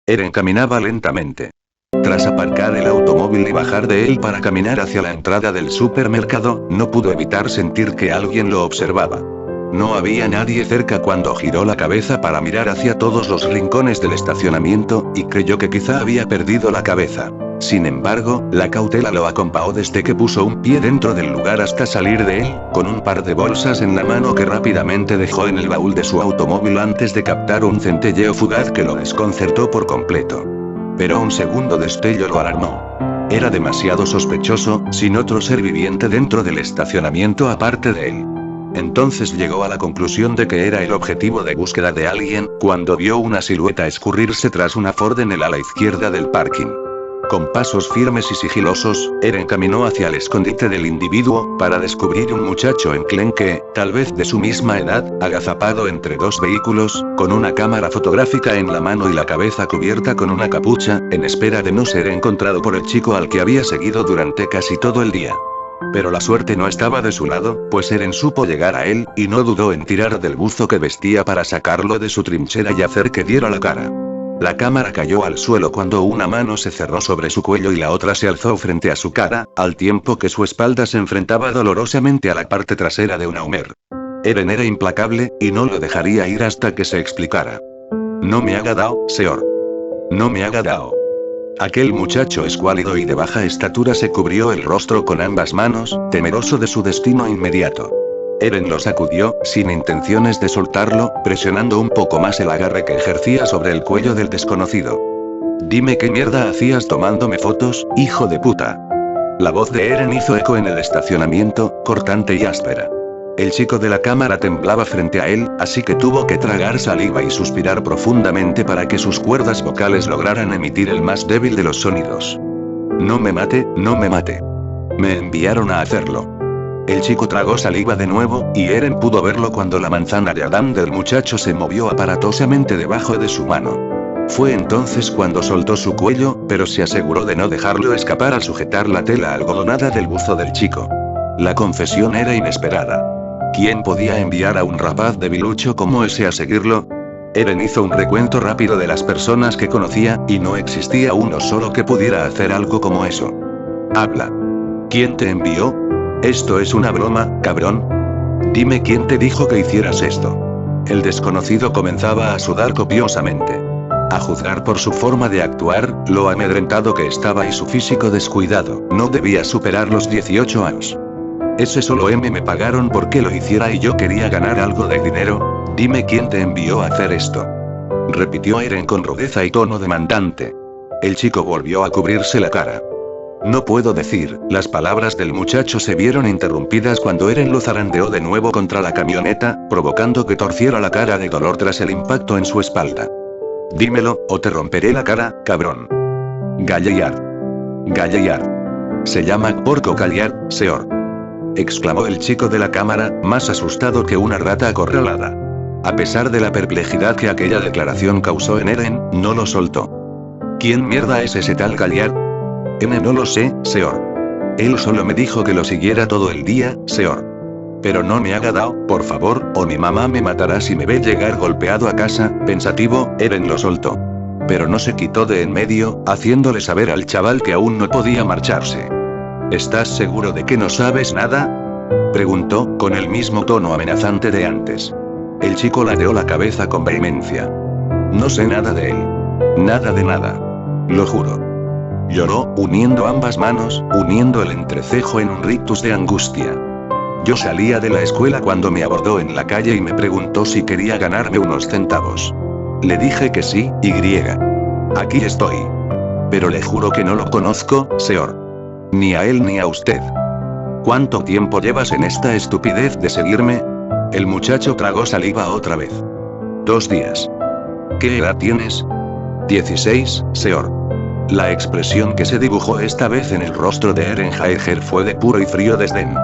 Eren caminaba lentamente. Tras aparcar el automóvil y bajar de él para caminar hacia la entrada del supermercado, no pudo evitar sentir que alguien lo observaba. No había nadie cerca cuando giró la cabeza para mirar hacia todos los rincones del estacionamiento, y creyó que quizá había perdido la cabeza. Sin embargo, la cautela lo acompañó desde que puso un pie dentro del lugar hasta salir de él, con un par de bolsas en la mano que rápidamente dejó en el baúl de su automóvil antes de captar un centelleo fugaz que lo desconcertó por completo. Pero un segundo destello lo alarmó. Era demasiado sospechoso, sin otro ser viviente dentro del estacionamiento aparte de él. Entonces llegó a la conclusión de que era el objetivo de búsqueda de alguien, cuando vio una silueta escurrirse tras una Ford en el ala izquierda del parking. Con pasos firmes y sigilosos, Eren caminó hacia el escondite del individuo, para descubrir un muchacho enclenque, tal vez de su misma edad, agazapado entre dos vehículos, con una cámara fotográfica en la mano y la cabeza cubierta con una capucha, en espera de no ser encontrado por el chico al que había seguido durante casi todo el día. Pero la suerte no estaba de su lado, pues Eren supo llegar a él, y no dudó en tirar del buzo que vestía para sacarlo de su trinchera y hacer que diera la cara. La cámara cayó al suelo cuando una mano se cerró sobre su cuello y la otra se alzó frente a su cara, al tiempo que su espalda se enfrentaba dolorosamente a la parte trasera de una Hummer. Eren era implacable, y no lo dejaría ir hasta que se explicara. No me haga dao, señor. No me haga dao. Aquel muchacho escuálido y de baja estatura se cubrió el rostro con ambas manos, temeroso de su destino inmediato. Eren lo sacudió, sin intenciones de soltarlo, presionando un poco más el agarre que ejercía sobre el cuello del desconocido. Dime qué mierda hacías tomándome fotos, hijo de puta. La voz de Eren hizo eco en el estacionamiento, cortante y áspera. El chico de la cámara temblaba frente a él, así que tuvo que tragar saliva y suspirar profundamente para que sus cuerdas vocales lograran emitir el más débil de los sonidos. No me mate, no me mate. Me enviaron a hacerlo. El chico tragó saliva de nuevo, y Eren pudo verlo cuando la manzana de Adán del muchacho se movió aparatosamente debajo de su mano. Fue entonces cuando soltó su cuello, pero se aseguró de no dejarlo escapar al sujetar la tela algodonada del buzo del chico. La confesión era inesperada. ¿Quién podía enviar a un rapaz debilucho como ese a seguirlo? Eren hizo un recuento rápido de las personas que conocía, y no existía uno solo que pudiera hacer algo como eso. Habla. ¿Quién te envió? Esto es una broma, cabrón. Dime quién te dijo que hicieras esto. El desconocido comenzaba a sudar copiosamente. A juzgar por su forma de actuar, lo amedrentado que estaba y su físico descuidado, no debía superar los 18 años. Ese solo me pagaron porque lo hiciera y yo quería ganar algo de dinero. Dime quién te envió a hacer esto. Repitió Eren con rudeza y tono demandante. El chico volvió a cubrirse la cara. No puedo decir, las palabras del muchacho se vieron interrumpidas cuando Eren lo zarandeó de nuevo contra la camioneta, provocando que torciera la cara de dolor tras el impacto en su espalda. Dímelo, o te romperé la cara, cabrón. Galliard. Galliard. Se llama Porco Galliard, señor. Exclamó el chico de la cámara, más asustado que una rata acorralada. A pesar de la perplejidad que aquella declaración causó en Eren, no lo soltó. ¿Quién mierda es ese tal Galliard? No lo sé, señor. Él solo me dijo que lo siguiera todo el día, señor. Pero no me haga dao, por favor, o mi mamá me matará si me ve llegar golpeado a casa. Pensativo, Eren lo soltó. Pero no se quitó de en medio, haciéndole saber al chaval que aún no podía marcharse. ¿Estás seguro de que no sabes nada? Preguntó, con el mismo tono amenazante de antes. El chico ladeó la cabeza con vehemencia. No sé nada de él. Nada de nada. Lo juro. Lloró, uniendo ambas manos, uniendo el entrecejo en un rictus de angustia. Yo salía de la escuela cuando me abordó en la calle y me preguntó si quería ganarme unos centavos. Le dije que sí, y griega. Aquí estoy. Pero le juro que no lo conozco, señor. Ni a él ni a usted. ¿Cuánto tiempo llevas en esta estupidez de seguirme? El muchacho tragó saliva otra vez. 2 días. ¿Qué edad tienes? 16, señor. La expresión que se dibujó esta vez en el rostro de Eren Jaeger fue de puro y frío desdén.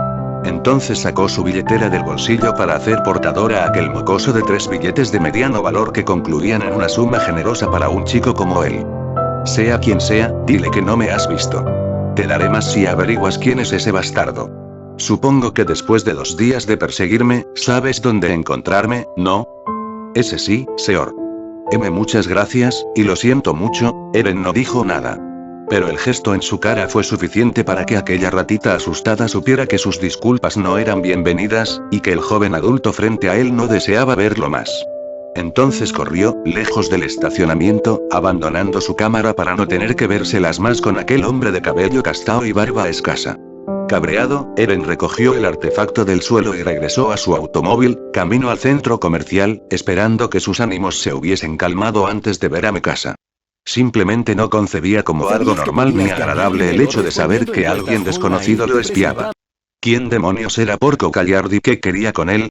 Entonces sacó su billetera del bolsillo para hacer portadora a aquel mocoso de 3 billetes de mediano valor que concluían en una suma generosa para un chico como él. Sea quien sea, dile que no me has visto. Te daré más si averiguas quién es ese bastardo. Supongo que después de 2 días de perseguirme, sabes dónde encontrarme, ¿no? Ese sí, señor. Muchas gracias, y lo siento mucho. Eren no dijo nada. Pero el gesto en su cara fue suficiente para que aquella ratita asustada supiera que sus disculpas no eran bienvenidas, y que el joven adulto frente a él no deseaba verlo más. Entonces corrió, lejos del estacionamiento, abandonando su cámara para no tener que vérselas más con aquel hombre de cabello castaño y barba escasa. Cabreado, Eren recogió el artefacto del suelo y regresó a su automóvil, camino al centro comercial, esperando que sus ánimos se hubiesen calmado antes de ver a Mikasa. Simplemente no concebía como algo normal ni agradable el hecho de saber que alguien desconocido lo espiaba. ¿Quién demonios era Porco Gallardi? ¿Qué quería con él?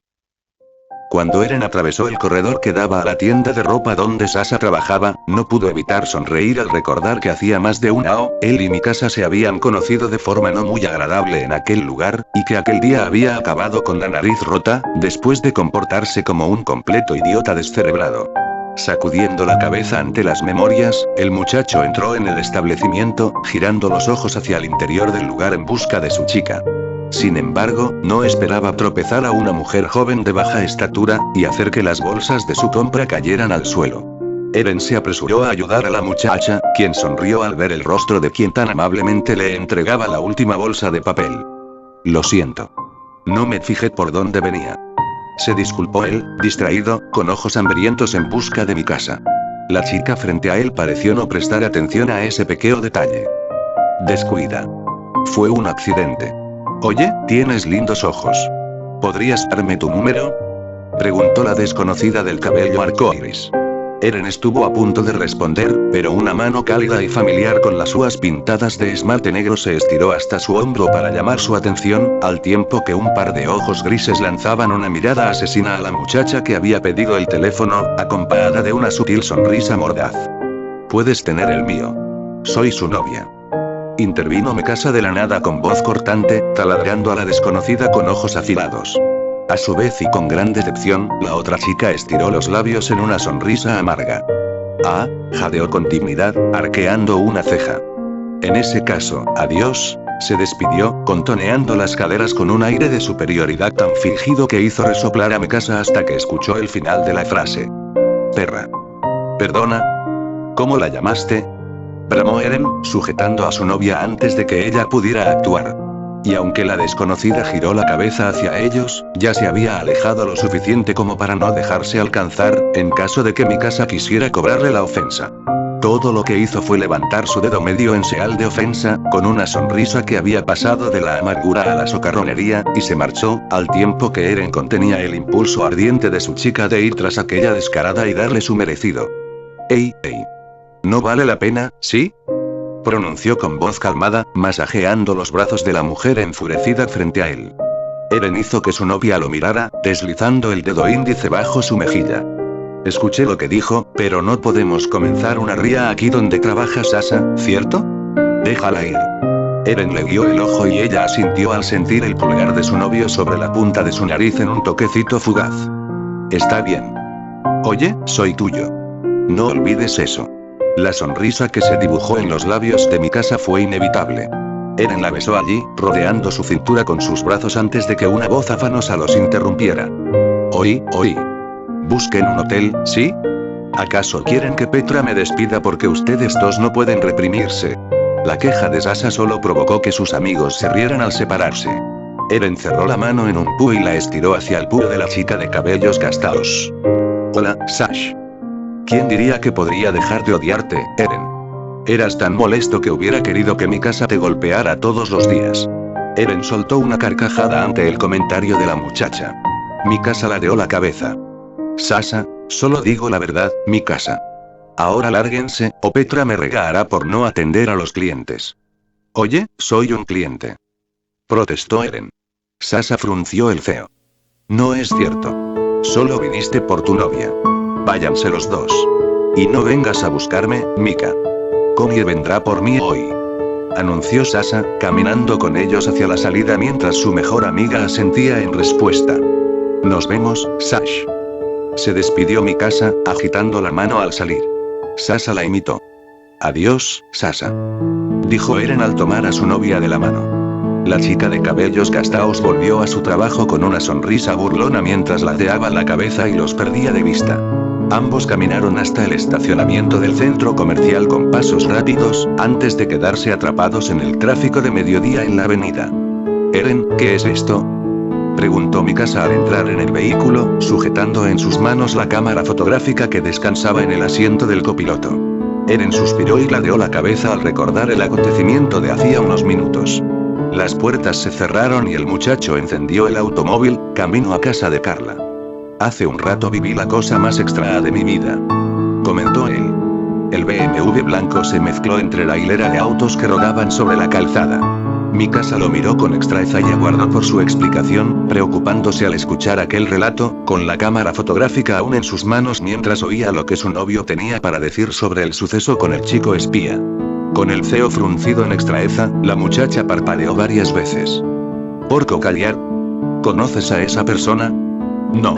Cuando Eren atravesó el corredor que daba a la tienda de ropa donde Sasa trabajaba, no pudo evitar sonreír al recordar que hacía más de una hora, él y Mikasa se habían conocido de forma no muy agradable en aquel lugar, y que aquel día había acabado con la nariz rota, después de comportarse como un completo idiota descerebrado. Sacudiendo la cabeza ante las memorias, el muchacho entró en el establecimiento, girando los ojos hacia el interior del lugar en busca de su chica. Sin embargo, no esperaba tropezar a una mujer joven de baja estatura, y hacer que las bolsas de su compra cayeran al suelo. Eren se apresuró a ayudar a la muchacha, quien sonrió al ver el rostro de quien tan amablemente le entregaba la última bolsa de papel. Lo siento. No me fijé por dónde venía. Se disculpó él, distraído, con ojos hambrientos en busca de Mikasa. La chica frente a él pareció no prestar atención a ese pequeño detalle. Descuida. Fue un accidente. Oye, tienes lindos ojos. ¿Podrías darme tu número? Preguntó la desconocida del cabello arcoíris. Eren estuvo a punto de responder, pero una mano cálida y familiar con las uvas pintadas de esmalte negro se estiró hasta su hombro para llamar su atención, al tiempo que un par de ojos grises lanzaban una mirada asesina a la muchacha que había pedido el teléfono, acompañada de una sutil sonrisa mordaz. Puedes tener el mío. Soy su novia. Intervino Mikasa de la nada con voz cortante, taladrando a la desconocida con ojos afilados. A su vez y con gran decepción, la otra chica estiró los labios en una sonrisa amarga. Ah, jadeó con dignidad, arqueando una ceja. En ese caso, adiós, se despidió, contoneando las caderas con un aire de superioridad tan fingido que hizo resoplar a Mikasa hasta que escuchó el final de la frase. Perra. ¿Perdona? ¿Cómo la llamaste? Bramó Eren, sujetando a su novia antes de que ella pudiera actuar. Y aunque la desconocida giró la cabeza hacia ellos, ya se había alejado lo suficiente como para no dejarse alcanzar, en caso de que Mikasa quisiera cobrarle la ofensa. Todo lo que hizo fue levantar su dedo medio en señal de ofensa, con una sonrisa que había pasado de la amargura a la socarronería, y se marchó, al tiempo que Eren contenía el impulso ardiente de su chica de ir tras aquella descarada y darle su merecido. ¡Ey! ¿No vale la pena, sí? Pronunció con voz calmada, masajeando los brazos de la mujer enfurecida frente a él. Eren hizo que su novia lo mirara, deslizando el dedo índice bajo su mejilla. Escuché lo que dijo, pero no podemos comenzar una ría aquí donde trabaja Sasa, ¿cierto? Déjala ir. Eren le guió el ojo y ella asintió al sentir el pulgar de su novio sobre la punta de su nariz en un toquecito fugaz. Está bien. Oye, soy tuyo. No olvides eso. La sonrisa que se dibujó en los labios de Mikasa fue inevitable. Eren la besó allí, rodeando su cintura con sus brazos antes de que una voz afanosa los interrumpiera. Oí. Busquen un hotel, ¿sí? ¿Acaso quieren que Petra me despida porque ustedes dos no pueden reprimirse? La queja de Sasa solo provocó que sus amigos se rieran al separarse. Eren cerró la mano en un puño y la estiró hacia el puño de la chica de cabellos castaos. Hola, Sash. ¿Quién diría que podría dejar de odiarte, Eren? Eras tan molesto que hubiera querido que Mikasa te golpeara todos los días. Eren soltó una carcajada ante el comentario de la muchacha. Mikasa ladeó la cabeza. Sasa, solo digo la verdad, Mikasa. Ahora lárguense, o Petra me regañará por no atender a los clientes. Oye, soy un cliente. Protestó Eren. Sasa frunció el ceño. No es cierto. Solo viniste por tu novia. Váyanse los dos. Y no vengas a buscarme, Mika. Komi vendrá por mí hoy. Anunció Sasa, caminando con ellos hacia la salida mientras su mejor amiga asentía en respuesta. Nos vemos, Sash. Se despidió Mikasa, agitando la mano al salir. Sasa la imitó. Adiós, Sasa. Dijo Eren al tomar a su novia de la mano. La chica de cabellos castaos volvió a su trabajo con una sonrisa burlona mientras ladeaba la cabeza y los perdía de vista. Ambos caminaron hasta el estacionamiento del centro comercial con pasos rápidos, antes de quedarse atrapados en el tráfico de mediodía en la avenida. Eren, ¿qué es esto?, preguntó Mikasa al entrar en el vehículo, sujetando en sus manos la cámara fotográfica que descansaba en el asiento del copiloto. Eren suspiró y ladeó la cabeza al recordar el acontecimiento de hacía unos minutos. Las puertas se cerraron y el muchacho encendió el automóvil, camino a casa de Carla. Hace un rato viví la cosa más extraña de mi vida, comentó él. El BMW blanco se mezcló entre la hilera de autos que rodaban sobre la calzada. Mikasa lo miró con extrañeza y aguardó por su explicación, preocupándose al escuchar aquel relato, con la cámara fotográfica aún en sus manos mientras oía lo que su novio tenía para decir sobre el suceso con el chico espía. Con el ceño fruncido en extrañeza, la muchacha parpadeó varias veces. ¿Porco callar? ¿Conoces a esa persona? No,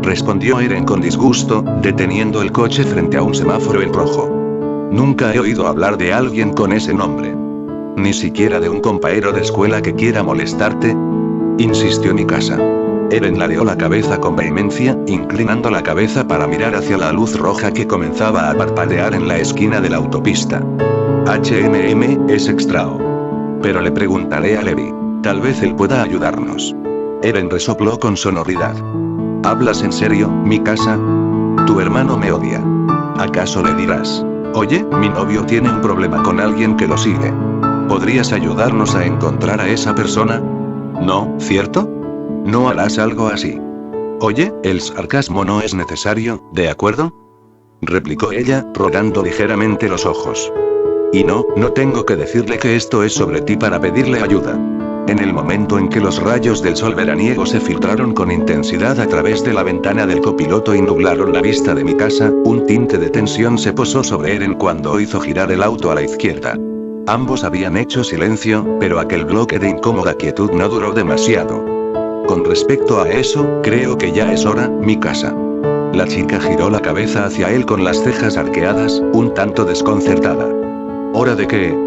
respondió Eren con disgusto, deteniendo el coche frente a un semáforo en rojo. Nunca he oído hablar de alguien con ese nombre. ¿Ni siquiera de un compañero de escuela que quiera molestarte?, insistió Mikasa. Eren ladeó la cabeza con vehemencia, inclinando la cabeza para mirar hacia la luz roja que comenzaba a parpadear en la esquina de la autopista. Es extraño. Pero le preguntaré a Levi. Tal vez él pueda ayudarnos. Eren resopló con sonoridad. ¿Hablas en serio, Mikasa? Tu hermano me odia. ¿Acaso le dirás? Oye, mi novio tiene un problema con alguien que lo sigue. ¿Podrías ayudarnos a encontrar a esa persona? No, ¿cierto? No harás algo así. Oye, el sarcasmo no es necesario, ¿de acuerdo?, replicó ella, rogando ligeramente los ojos. Y no tengo que decirle que esto es sobre ti para pedirle ayuda. En el momento en que los rayos del sol veraniego se filtraron con intensidad a través de la ventana del copiloto y nublaron la vista de Mikasa, un tinte de tensión se posó sobre Eren cuando hizo girar el auto a la izquierda. Ambos habían hecho silencio, pero aquel bloque de incómoda quietud no duró demasiado. Con respecto a eso, creo que ya es hora, Mikasa. La chica giró la cabeza hacia él con las cejas arqueadas, un tanto desconcertada. ¿Hora de qué?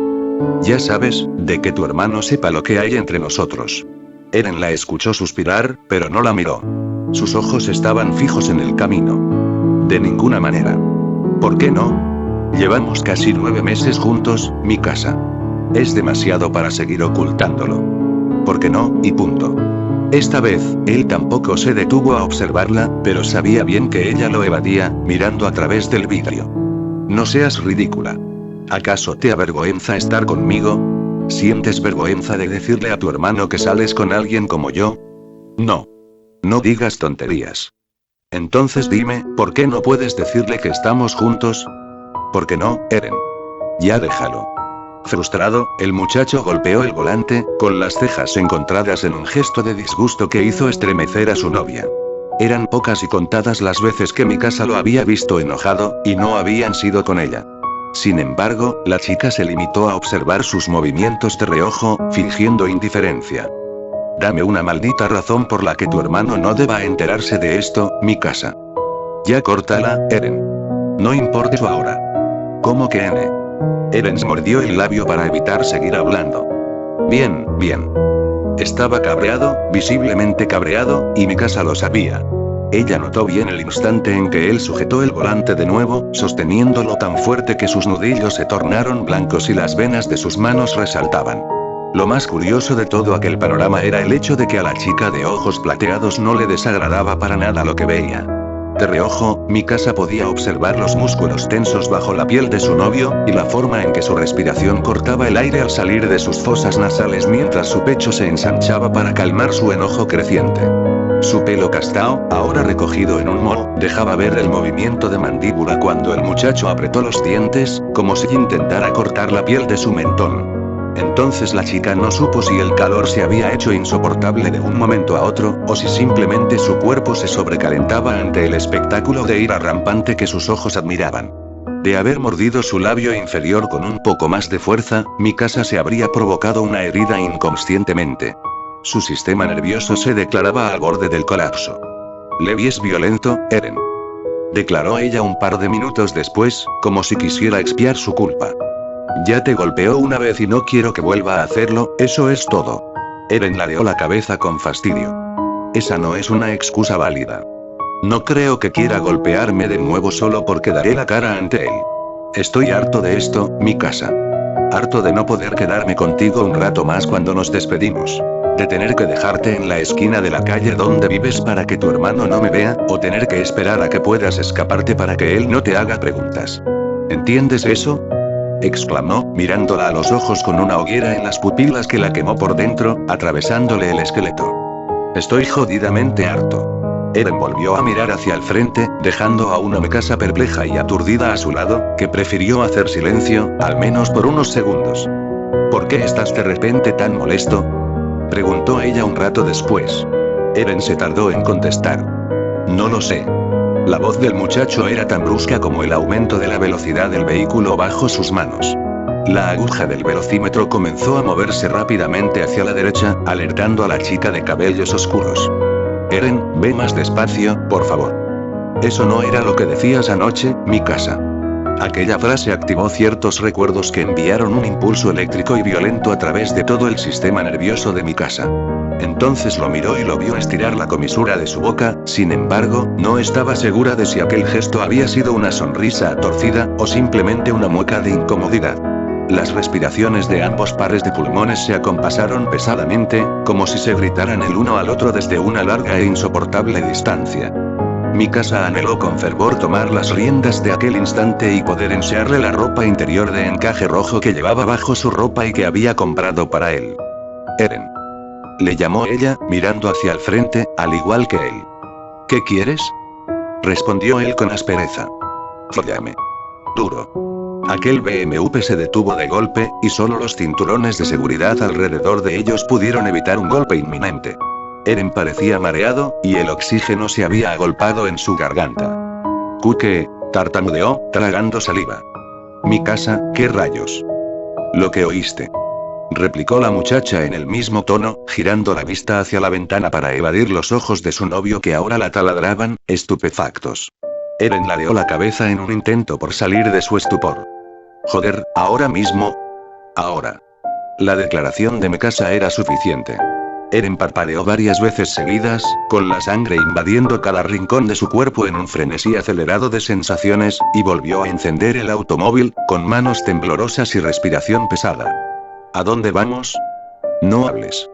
Ya sabes, de que tu hermano sepa lo que hay entre nosotros. Eren la escuchó suspirar, pero no la miró. Sus ojos estaban fijos en el camino. De ninguna manera. ¿Por qué no? Llevamos casi 9 meses juntos, Mikasa. Es demasiado para seguir ocultándolo. ¿Por qué no? Y punto. Esta vez, él tampoco se detuvo a observarla, pero sabía bien que ella lo evadía, mirando a través del vidrio. No seas ridícula. ¿Acaso te avergüenza estar conmigo? ¿Sientes vergüenza de decirle a tu hermano que sales con alguien como yo? No. No digas tonterías. Entonces dime, ¿por qué no puedes decirle que estamos juntos? ¿Por qué no, Eren? Ya déjalo. Frustrado, el muchacho golpeó el volante, con las cejas encontradas en un gesto de disgusto que hizo estremecer a su novia. Eran pocas y contadas las veces que Mikasa lo había visto enojado, y no habían sido con ella. Sin embargo, la chica se limitó a observar sus movimientos de reojo, fingiendo indiferencia. Dame una maldita razón por la que tu hermano no deba enterarse de esto, Mikasa. Ya córtala, Eren. No importa eso ahora. ¿Cómo que N? Eren mordió el labio para evitar seguir hablando. Bien. Estaba cabreado, visiblemente cabreado, y Mikasa lo sabía. Ella notó bien el instante en que él sujetó el volante de nuevo, sosteniéndolo tan fuerte que sus nudillos se tornaron blancos y las venas de sus manos resaltaban. Lo más curioso de todo aquel panorama era el hecho de que a la chica de ojos plateados no le desagradaba para nada lo que veía. De reojo, Mikasa podía observar los músculos tensos bajo la piel de su novio, y la forma en que su respiración cortaba el aire al salir de sus fosas nasales mientras su pecho se ensanchaba para calmar su enojo creciente. Su pelo castaño, ahora recogido en un moho, dejaba ver el movimiento de mandíbula cuando el muchacho apretó los dientes, como si intentara cortar la piel de su mentón. Entonces la chica no supo si el calor se había hecho insoportable de un momento a otro, o si simplemente su cuerpo se sobrecalentaba ante el espectáculo de ira rampante que sus ojos admiraban. De haber mordido su labio inferior con un poco más de fuerza, Mikasa se habría provocado una herida inconscientemente. Su sistema nervioso se declaraba al borde del colapso. Levi es violento, Eren. Declaró ella un par de minutos después, como si quisiera expiar su culpa. Ya te golpeó una vez y no quiero que vuelva a hacerlo, eso es todo. Eren ladeó la cabeza con fastidio. Esa no es una excusa válida. No creo que quiera golpearme de nuevo solo porque daré la cara ante él. Estoy harto de esto, Mikasa. Harto de no poder quedarme contigo un rato más cuando nos despedimos. De tener que dejarte en la esquina de la calle donde vives para que tu hermano no me vea, o tener que esperar a que puedas escaparte para que él no te haga preguntas. ¿Entiendes eso? Exclamó, mirándola a los ojos con una hoguera en las pupilas que la quemó por dentro, atravesándole el esqueleto. Estoy jodidamente harto. Eren volvió a mirar hacia el frente, dejando a una Mikasa perpleja y aturdida a su lado, que prefirió hacer silencio, al menos por unos segundos. ¿Por qué estás de repente tan molesto?, preguntó ella un rato después. Eren se tardó en contestar. No lo sé. La voz del muchacho era tan brusca como el aumento de la velocidad del vehículo bajo sus manos. La aguja del velocímetro comenzó a moverse rápidamente hacia la derecha, alertando a la chica de cabellos oscuros. Eren, ve más despacio, por favor. Eso no era lo que decías anoche, Mikasa. Aquella frase activó ciertos recuerdos que enviaron un impulso eléctrico y violento a través de todo el sistema nervioso de Mikasa. Entonces lo miró y lo vio estirar la comisura de su boca, sin embargo, no estaba segura de si aquel gesto había sido una sonrisa torcida, o simplemente una mueca de incomodidad. Las respiraciones de ambos pares de pulmones se acompasaron pesadamente, como si se gritaran el uno al otro desde una larga e insoportable distancia. Mikasa anheló con fervor tomar las riendas de aquel instante y poder enseñarle la ropa interior de encaje rojo que llevaba bajo su ropa y que había comprado para él. Eren. Le llamó ella, mirando hacia el frente, al igual que él. ¿Qué quieres?, respondió él con aspereza. Fóllame. Duro. Aquel BMW se detuvo de golpe, y solo los cinturones de seguridad alrededor de ellos pudieron evitar un golpe inminente. Eren parecía mareado, y el oxígeno se había agolpado en su garganta. Kuke, tartamudeó, tragando saliva. Mikasa, ¿qué rayos? Lo que oíste, replicó la muchacha en el mismo tono, girando la vista hacia la ventana para evadir los ojos de su novio que ahora la taladraban, estupefactos. Eren ladeó la cabeza en un intento por salir de su estupor. Joder, ahora mismo. Ahora. La declaración de Mikasa era suficiente. Eren parpadeó varias veces seguidas, con la sangre invadiendo cada rincón de su cuerpo en un frenesí acelerado de sensaciones, y volvió a encender el automóvil, con manos temblorosas y respiración pesada. ¿A dónde vamos? No hables.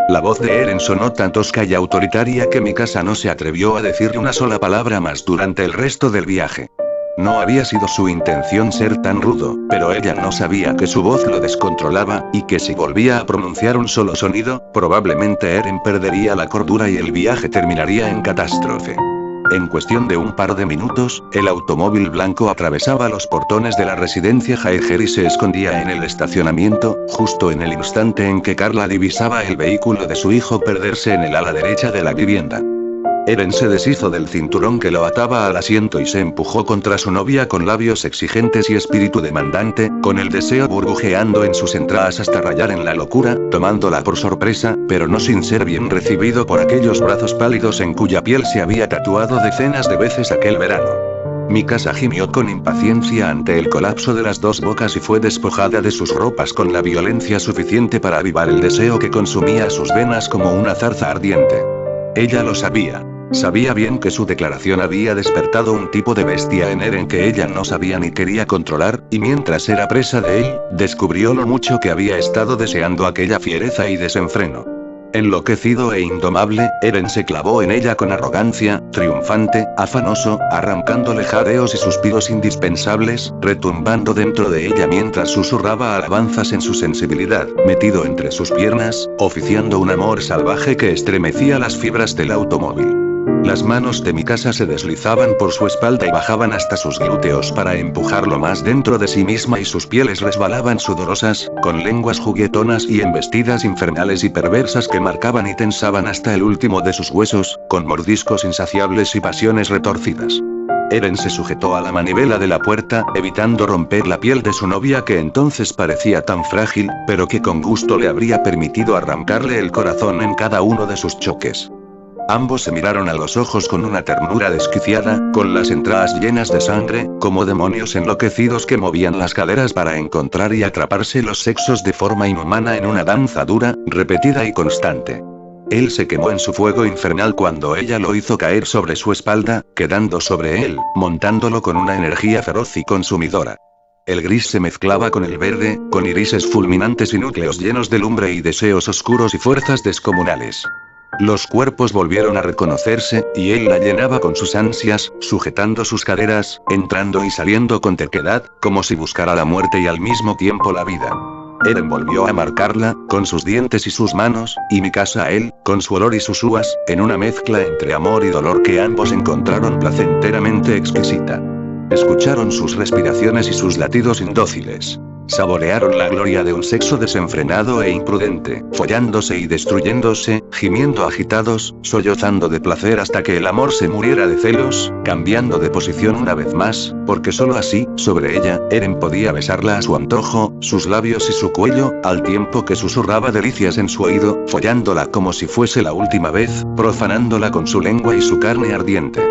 La voz de Eren sonó tan tosca y autoritaria que Mikasa no se atrevió a decirle una sola palabra más durante el resto del viaje. No había sido su intención ser tan rudo, pero ella no sabía que su voz lo descontrolaba, y que si volvía a pronunciar un solo sonido, probablemente Eren perdería la cordura y el viaje terminaría en catástrofe. En cuestión de un par de minutos, el automóvil blanco atravesaba los portones de la residencia Jaeger y se escondía en el estacionamiento, justo en el instante en que Carla divisaba el vehículo de su hijo perderse en el ala derecha de la vivienda. Eren se deshizo del cinturón que lo ataba al asiento y se empujó contra su novia con labios exigentes y espíritu demandante, con el deseo burbujeando en sus entrañas hasta rayar en la locura, tomándola por sorpresa, pero no sin ser bien recibido por aquellos brazos pálidos en cuya piel se había tatuado decenas de veces aquel verano. Mikasa gimió con impaciencia ante el colapso de las dos bocas y fue despojada de sus ropas con la violencia suficiente para avivar el deseo que consumía sus venas como una zarza ardiente. Ella lo sabía. Sabía bien que su declaración había despertado un tipo de bestia en Eren que ella no sabía ni quería controlar, y mientras era presa de él, descubrió lo mucho que había estado deseando aquella fiereza y desenfreno. Enloquecido e indomable, Eren se clavó en ella con arrogancia, triunfante, afanoso, arrancándole jadeos y suspiros indispensables, retumbando dentro de ella mientras susurraba alabanzas en su sensibilidad, metido entre sus piernas, oficiando un amor salvaje que estremecía las fibras del automóvil. Las manos de Mikasa se deslizaban por su espalda y bajaban hasta sus glúteos para empujarlo más dentro de sí misma y sus pieles resbalaban sudorosas, con lenguas juguetonas y embestidas infernales y perversas que marcaban y tensaban hasta el último de sus huesos, con mordiscos insaciables y pasiones retorcidas. Eren se sujetó a la manivela de la puerta, evitando romper la piel de su novia que entonces parecía tan frágil, pero que con gusto le habría permitido arrancarle el corazón en cada uno de sus choques. Ambos se miraron a los ojos con una ternura desquiciada, con las entrañas llenas de sangre, como demonios enloquecidos que movían las caderas para encontrar y atraparse los sexos de forma inhumana en una danza dura, repetida y constante. Él se quemó en su fuego infernal cuando ella lo hizo caer sobre su espalda, quedando sobre él, montándolo con una energía feroz y consumidora. El gris se mezclaba con el verde, con irises fulminantes y núcleos llenos de lumbre y deseos oscuros y fuerzas descomunales. Los cuerpos volvieron a reconocerse, y él la llenaba con sus ansias, sujetando sus caderas, entrando y saliendo con terquedad, como si buscara la muerte y al mismo tiempo la vida. Eren volvió a marcarla, con sus dientes y sus manos, y Mikasa a él, con su olor y sus uvas, en una mezcla entre amor y dolor que ambos encontraron placenteramente exquisita. Escucharon sus respiraciones y sus latidos indóciles. Saborearon la gloria de un sexo desenfrenado e imprudente, follándose y destruyéndose, gimiendo agitados, sollozando de placer hasta que el amor se muriera de celos, cambiando de posición una vez más, porque solo así, sobre ella, Eren podía besarla a su antojo, sus labios y su cuello, al tiempo que susurraba delicias en su oído, follándola como si fuese la última vez, profanándola con su lengua y su carne ardiente.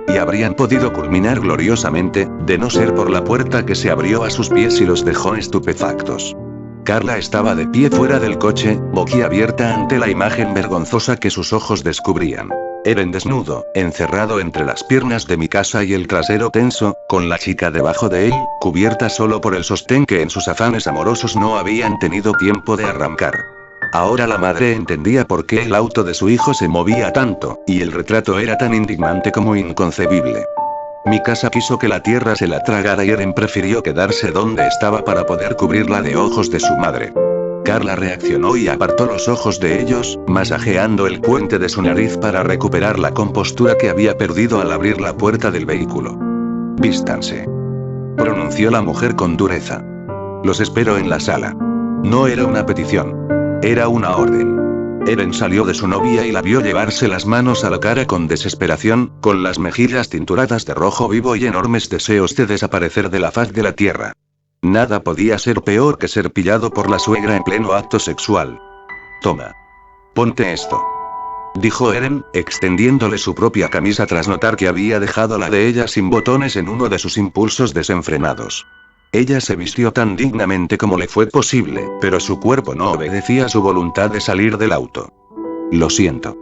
Y habrían podido culminar gloriosamente, de no ser por la puerta que se abrió a sus pies y los dejó estupefactos. Carla estaba de pie fuera del coche, boquiabierta ante la imagen vergonzosa que sus ojos descubrían. Eren desnudo, encerrado entre las piernas de Mikasa y el trasero tenso, con la chica debajo de él, cubierta solo por el sostén que en sus afanes amorosos no habían tenido tiempo de arrancar. Ahora la madre entendía por qué el auto de su hijo se movía tanto, y el retrato era tan indignante como inconcebible. Mikasa quiso que la tierra se la tragara y Eren prefirió quedarse donde estaba para poder cubrirla de ojos de su madre. Carla reaccionó y apartó los ojos de ellos, masajeando el puente de su nariz para recuperar la compostura que había perdido al abrir la puerta del vehículo. «Vístanse», pronunció la mujer con dureza. «Los espero en la sala». No era una petición. Era una orden. Eren salió de su novia y la vio llevarse las manos a la cara con desesperación, con las mejillas tinturadas de rojo vivo y enormes deseos de desaparecer de la faz de la tierra. Nada podía ser peor que ser pillado por la suegra en pleno acto sexual. «Toma. Ponte esto», dijo Eren, extendiéndole su propia camisa tras notar que había dejado la de ella sin botones en uno de sus impulsos desenfrenados. Ella se vistió tan dignamente como le fue posible, pero su cuerpo no obedecía a su voluntad de salir del auto. «Lo siento»,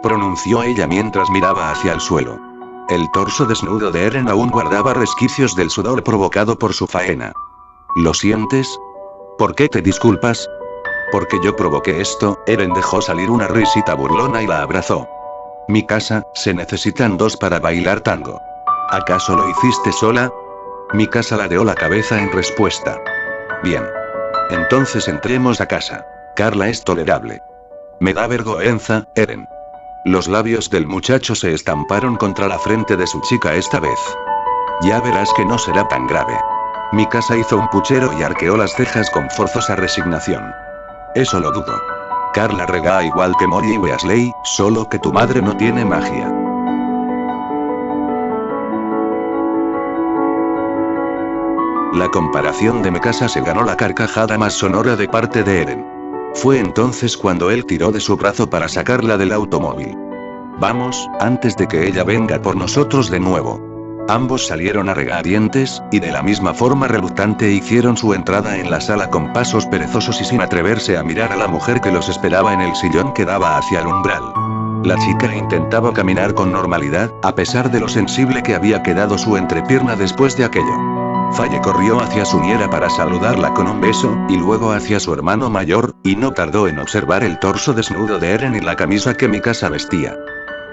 pronunció ella mientras miraba hacia el suelo. El torso desnudo de Eren aún guardaba resquicios del sudor provocado por su faena. «¿Lo sientes? ¿Por qué te disculpas?» «Porque yo provoqué esto». Eren dejó salir una risita burlona y la abrazó. «Mikasa, se necesitan dos para bailar tango. ¿Acaso lo hiciste sola?» Mikasa ladeó la cabeza en respuesta. «Bien. Entonces entremos a casa. Carla es tolerable». «Me da vergüenza, Eren». Los labios del muchacho se estamparon contra la frente de su chica esta vez. «Ya verás que no será tan grave». Mikasa hizo un puchero y arqueó las cejas con forzosa resignación. «Eso lo dudo. Carla rega igual que Mori y Weasley, solo que tu madre no tiene magia». La comparación de Mikasa se ganó la carcajada más sonora de parte de Eren. Fue entonces cuando él tiró de su brazo para sacarla del automóvil. «Vamos, antes de que ella venga por nosotros de nuevo». Ambos salieron a regañadientes, y de la misma forma reluctante hicieron su entrada en la sala con pasos perezosos y sin atreverse a mirar a la mujer que los esperaba en el sillón que daba hacia el umbral. La chica intentaba caminar con normalidad, a pesar de lo sensible que había quedado su entrepierna después de aquello. Faye corrió hacia su niera para saludarla con un beso, y luego hacia su hermano mayor, y no tardó en observar el torso desnudo de Eren y la camisa que Mikasa vestía.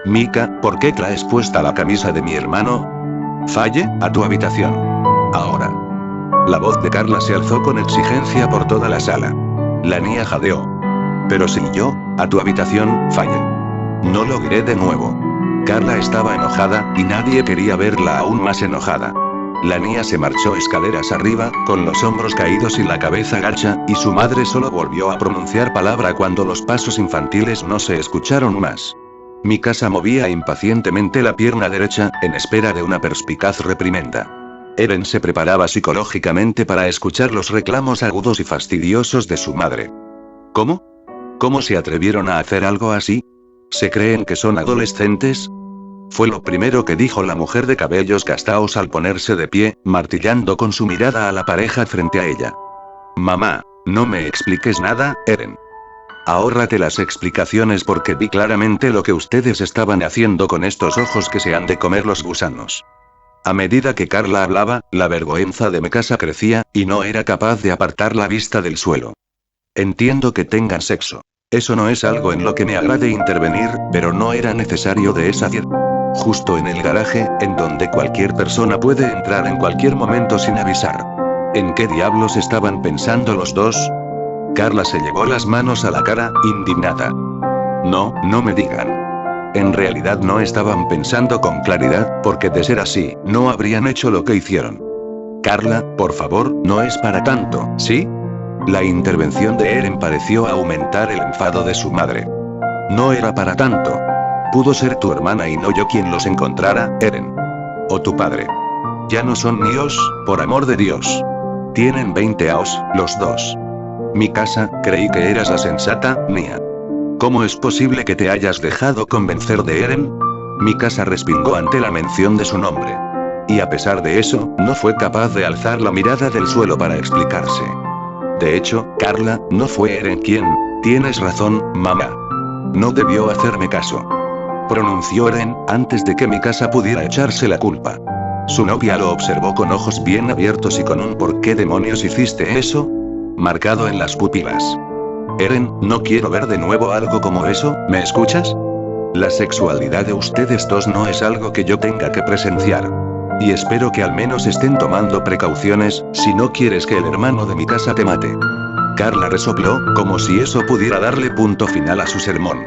«Mika, ¿por qué traes puesta la camisa de mi hermano?» «Faye, a tu habitación. Ahora». La voz de Carla se alzó con exigencia por toda la sala. La niña jadeó. «Pero si yo, a tu habitación, Faye». «No lo diré de nuevo». Carla estaba enojada, y nadie quería verla aún más enojada. La niña se marchó escaleras arriba, con los hombros caídos y la cabeza gacha, y su madre solo volvió a pronunciar palabra cuando los pasos infantiles no se escucharon más. Mikasa movía impacientemente la pierna derecha, en espera de una perspicaz reprimenda. Eren se preparaba psicológicamente para escuchar los reclamos agudos y fastidiosos de su madre. ¿Cómo? ¿Cómo se atrevieron a hacer algo así? ¿Se creen que son adolescentes? Fue lo primero que dijo la mujer de cabellos castaos al ponerse de pie, martillando con su mirada a la pareja frente a ella. «Mamá, no me expliques nada, Eren». Ahórrate las explicaciones porque vi claramente lo que ustedes estaban haciendo con estos ojos que se han de comer los gusanos. A medida que Carla hablaba, la vergüenza de Mikasa crecía, y no era capaz de apartar la vista del suelo. Entiendo que tengan sexo. Eso no es algo en lo que me agrade intervenir, pero no era necesario de esa justo en el garaje, en donde cualquier persona puede entrar en cualquier momento sin avisar. ¿En qué diablos estaban pensando los dos? Carla se llevó las manos a la cara, indignada. No, no me digan. En realidad no estaban pensando con claridad, porque de ser así, no habrían hecho lo que hicieron. Carla, por favor, no es para tanto, ¿sí? La intervención de Eren pareció aumentar el enfado de su madre. No era para tanto. Pudo ser tu hermana y no yo quien los encontrara, Eren. O tu padre. Ya no son míos, por amor de Dios. Tienen 20 años, los dos. Mikasa, creí que eras la sensata, Nia. ¿Cómo es posible que te hayas dejado convencer de Eren? Mikasa respingó ante la mención de su nombre. Y a pesar de eso, no fue capaz de alzar la mirada del suelo para explicarse. De hecho, Carla, no fue Eren quien... Tienes razón, mamá. No debió hacerme caso. Pronunció Eren, antes de que Mikasa pudiera echarse la culpa. Su novia lo observó con ojos bien abiertos y con un ¿por qué demonios hiciste eso? Marcado en las pupilas. Eren, no quiero ver de nuevo algo como eso, ¿me escuchas? La sexualidad de ustedes dos no es algo que yo tenga que presenciar. Y espero que al menos estén tomando precauciones, si no quieres que el hermano de Mikasa te mate. Carla resopló, como si eso pudiera darle punto final a su sermón.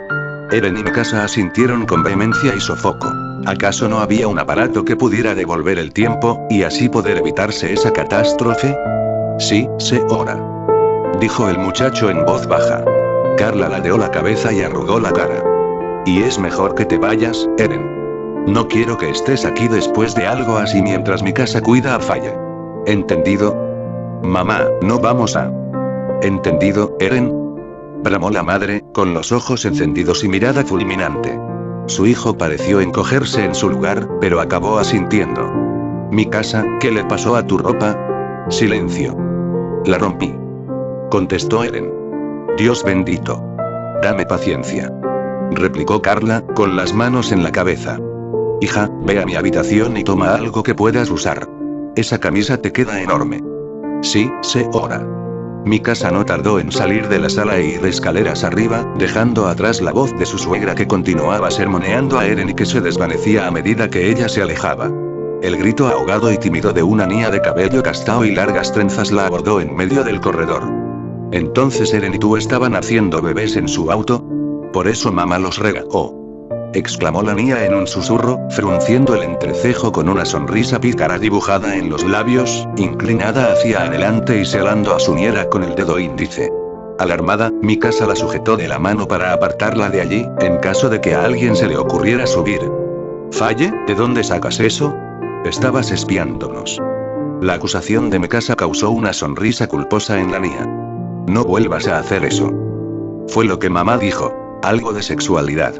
Eren y Mikasa asintieron con vehemencia y sofoco. ¿Acaso no había un aparato que pudiera devolver el tiempo, y así poder evitarse esa catástrofe? Sí, hora. Dijo el muchacho en voz baja. Carla ladeó la cabeza y arrugó la cara. Y es mejor que te vayas, Eren. No quiero que estés aquí después de algo así mientras Mikasa cuida a Faye. ¿Entendido? Mamá, no vamos a... ¿Entendido, Eren? Bramó la madre, con los ojos encendidos y mirada fulminante. Su hijo pareció encogerse en su lugar, pero acabó asintiendo. Mikasa, ¿qué le pasó a tu ropa? Silencio. La rompí. Contestó Eren. Dios bendito. Dame paciencia. Replicó Carla, con las manos en la cabeza. Hija, ve a mi habitación y toma algo que puedas usar. Esa camisa te queda enorme. Sí, hora. Mikasa no tardó en salir de la sala e ir escaleras arriba, dejando atrás la voz de su suegra que continuaba sermoneando a Eren y que se desvanecía a medida que ella se alejaba. El grito ahogado y tímido de una niña de cabello castaño y largas trenzas la abordó en medio del corredor. ¿Entonces Eren y tú estaban haciendo bebés en su auto? Por eso mamá los regaló. Exclamó la niña en un susurro, frunciendo el entrecejo con una sonrisa pícara dibujada en los labios, inclinada hacia adelante y señalando a su nieta con el dedo índice. Alarmada, Mikasa la sujetó de la mano para apartarla de allí, en caso de que a alguien se le ocurriera subir. Faye, ¿de dónde sacas eso? Estabas espiándonos. La acusación de Mikasa causó una sonrisa culposa en la niña. No vuelvas a hacer eso. Fue lo que mamá dijo, algo de sexualidad.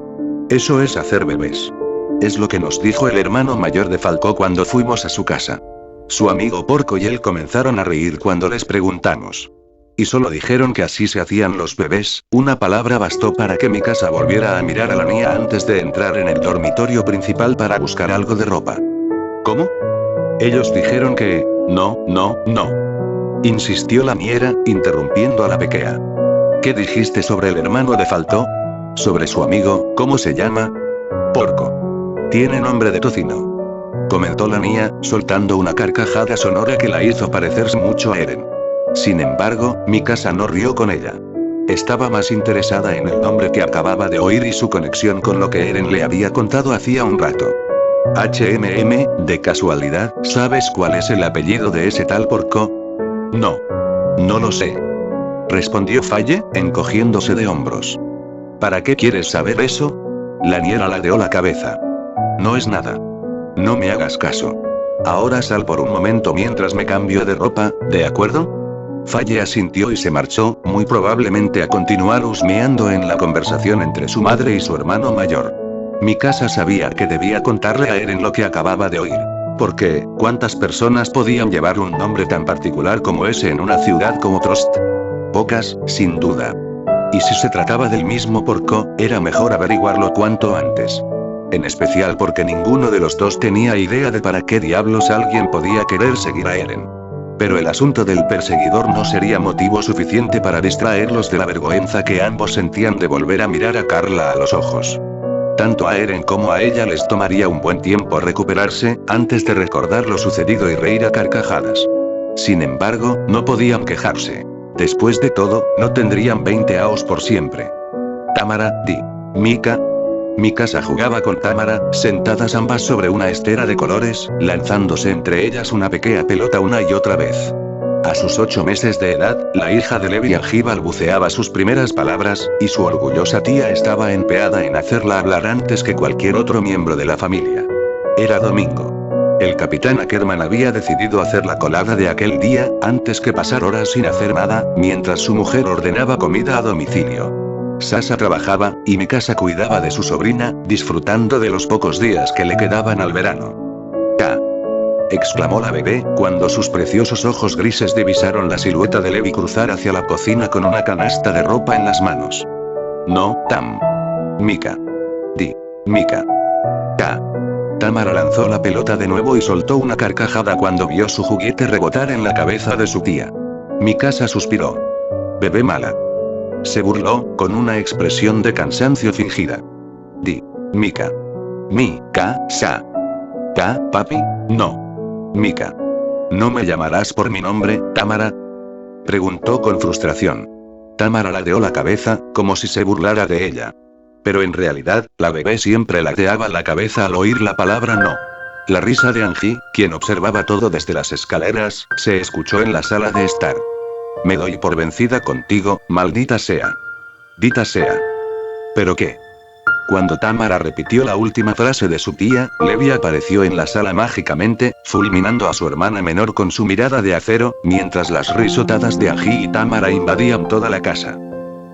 Eso es hacer bebés. Es lo que nos dijo el hermano mayor de Falco cuando fuimos a su casa. Su amigo Porco y él comenzaron a reír cuando les preguntamos. Y solo dijeron que así se hacían los bebés, una palabra bastó para que Mikasa volviera a mirar a la niña antes de entrar en el dormitorio principal para buscar algo de ropa. ¿Cómo? Ellos dijeron que... No. Insistió la niñera, interrumpiendo a la pequeña. ¿Qué dijiste sobre el hermano de Falco? Sobre su amigo, ¿cómo se llama? Porco. Tiene nombre de tocino. Comentó la niña, soltando una carcajada sonora que la hizo parecerse mucho a Eren. Sin embargo, Mikasa no rió con ella. Estaba más interesada en el nombre que acababa de oír y su conexión con lo que Eren le había contado hacía un rato. de casualidad, ¿sabes cuál es el apellido de ese tal Porco? No. No lo sé. Respondió Faye, encogiéndose de hombros. ¿Para qué quieres saber eso? La niñera ladeó la cabeza. No es nada. No me hagas caso. Ahora sal por un momento mientras me cambio de ropa, ¿de acuerdo? Faye asintió y se marchó, muy probablemente a continuar husmeando en la conversación entre su madre y su hermano mayor. Mikasa sabía que debía contarle a Eren lo que acababa de oír. Porque, ¿cuántas personas podían llevar un nombre tan particular como ese en una ciudad como Trost? Pocas, sin duda. Y si se trataba del mismo porco, era mejor averiguarlo cuanto antes. En especial porque ninguno de los dos tenía idea de para qué diablos alguien podía querer seguir a Eren. Pero el asunto del perseguidor no sería motivo suficiente para distraerlos de la vergüenza que ambos sentían de volver a mirar a Carla a los ojos. Tanto a Eren como a ella les tomaría un buen tiempo recuperarse, antes de recordar lo sucedido y reír a carcajadas. Sin embargo, no podían quejarse. Después de todo, no tendrían 20 aos por siempre. Tamara, Mika. Mikasa jugaba con Tamara, sentadas ambas sobre una estera de colores, lanzándose entre ellas una pequeña pelota una y otra vez. A sus 8 meses de edad, la hija de Levi Anji balbuceaba sus primeras palabras, y su orgullosa tía estaba empeñada en hacerla hablar antes que cualquier otro miembro de la familia. Era domingo. El capitán Ackerman había decidido hacer la colada de aquel día, antes que pasar horas sin hacer nada, mientras su mujer ordenaba comida a domicilio. Sasa trabajaba, y Mikasa cuidaba de su sobrina, disfrutando de los pocos días que le quedaban al verano. ¡Ah! Exclamó la bebé, cuando sus preciosos ojos grises divisaron la silueta de Levi cruzar hacia la cocina con una canasta de ropa en las manos. No, Mika. Mika. Tamara lanzó la pelota de nuevo y soltó una carcajada cuando vio su juguete rebotar en la cabeza de su tía. Mikasa suspiró. Bebé mala. Se burló, con una expresión de cansancio fingida. Mika. Mikasa. Papi, no. Mika. ¿No me llamarás por mi nombre, Tamara? Preguntó con frustración. Tamara ladeó la cabeza, como si se burlara de ella. Pero en realidad, la bebé siempre ladeaba la cabeza al oír la palabra no. La risa de Anji, quien observaba todo desde las escaleras, se escuchó en la sala de estar. Me doy por vencida contigo, maldita sea. Dita sea. ¿Pero qué? Cuando Tamara repitió la última frase de su tía, Levi apareció en la sala mágicamente, fulminando a su hermana menor con su mirada de acero, mientras las risotadas de Anji y Tamara invadían toda la casa.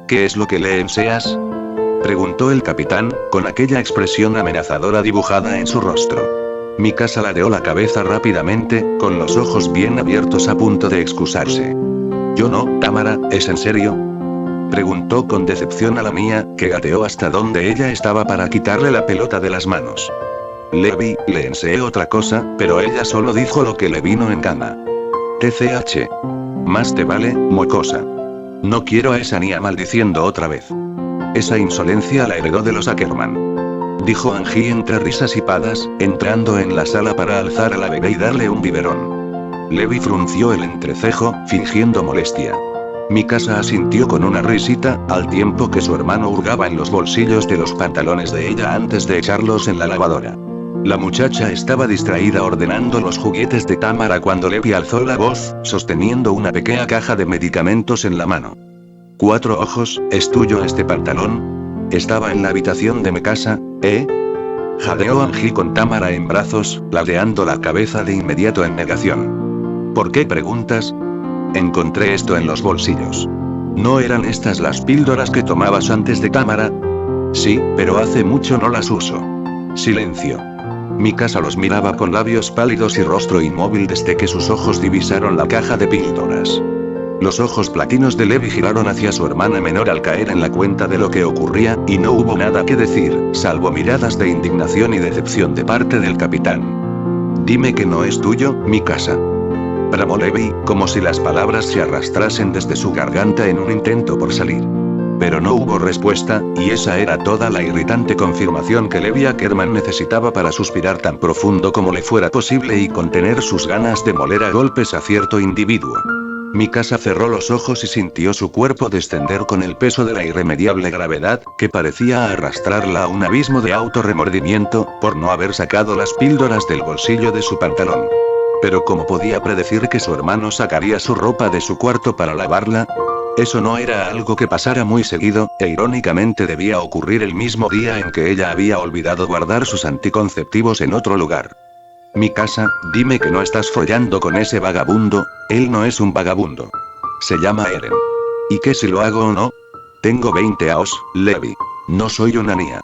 ¿Qué es lo que le deseas? Preguntó el capitán, con aquella expresión amenazadora dibujada en su rostro. Mikasa ladeó la cabeza rápidamente, con los ojos bien abiertos a punto de excusarse. Yo no, Tamara, ¿es en serio? Preguntó con decepción a la mía, que gateó hasta donde ella estaba para quitarle la pelota de las manos. Levi, le enseñé otra cosa, pero ella solo dijo lo que le vino en gana. TCH. Más te vale, mocosa. No quiero a esa niña maldiciendo otra vez. Esa insolencia la heredó de los Ackerman. Dijo Anji entre risas y padas, entrando en la sala para alzar a la bebé y darle un biberón. Levi frunció el entrecejo, fingiendo molestia. Mikasa asintió con una risita, al tiempo que su hermano hurgaba en los bolsillos de los pantalones de ella antes de echarlos en la lavadora. La muchacha estaba distraída ordenando los juguetes de Tamara cuando Levi alzó la voz, sosteniendo una pequeña caja de medicamentos en la mano. 4 ojos, ¿es tuyo este pantalón? Estaba en la habitación de Mikasa, ¿eh? Jadeó Anji con Tamara en brazos, ladeando la cabeza de inmediato en negación. ¿Por qué preguntas? Encontré esto en los bolsillos. ¿No eran estas las píldoras que tomabas antes de Tamara? Sí, pero hace mucho no las uso. Silencio. Mikasa los miraba con labios pálidos y rostro inmóvil desde que sus ojos divisaron la caja de píldoras. Los ojos platinos de Levi giraron hacia su hermana menor al caer en la cuenta de lo que ocurría, y no hubo nada que decir, salvo miradas de indignación y decepción de parte del capitán. Dime que no es tuyo, Mikasa. Bramó Levi, como si las palabras se arrastrasen desde su garganta en un intento por salir. Pero no hubo respuesta, y esa era toda la irritante confirmación que Levi Ackerman necesitaba para suspirar tan profundo como le fuera posible y contener sus ganas de moler a golpes a cierto individuo. Mikasa cerró los ojos y sintió su cuerpo descender con el peso de la irremediable gravedad, que parecía arrastrarla a un abismo de autorremordimiento, por no haber sacado las píldoras del bolsillo de su pantalón. Pero ¿cómo podía predecir que su hermano sacaría su ropa de su cuarto para lavarla? Eso no era algo que pasara muy seguido, e irónicamente debía ocurrir el mismo día en que ella había olvidado guardar sus anticonceptivos en otro lugar. Mikasa, dime que no estás follando con ese vagabundo, él no es un vagabundo. Se llama Eren. ¿Y qué si lo hago o no? Tengo 20 aos, Levi. No soy una niña.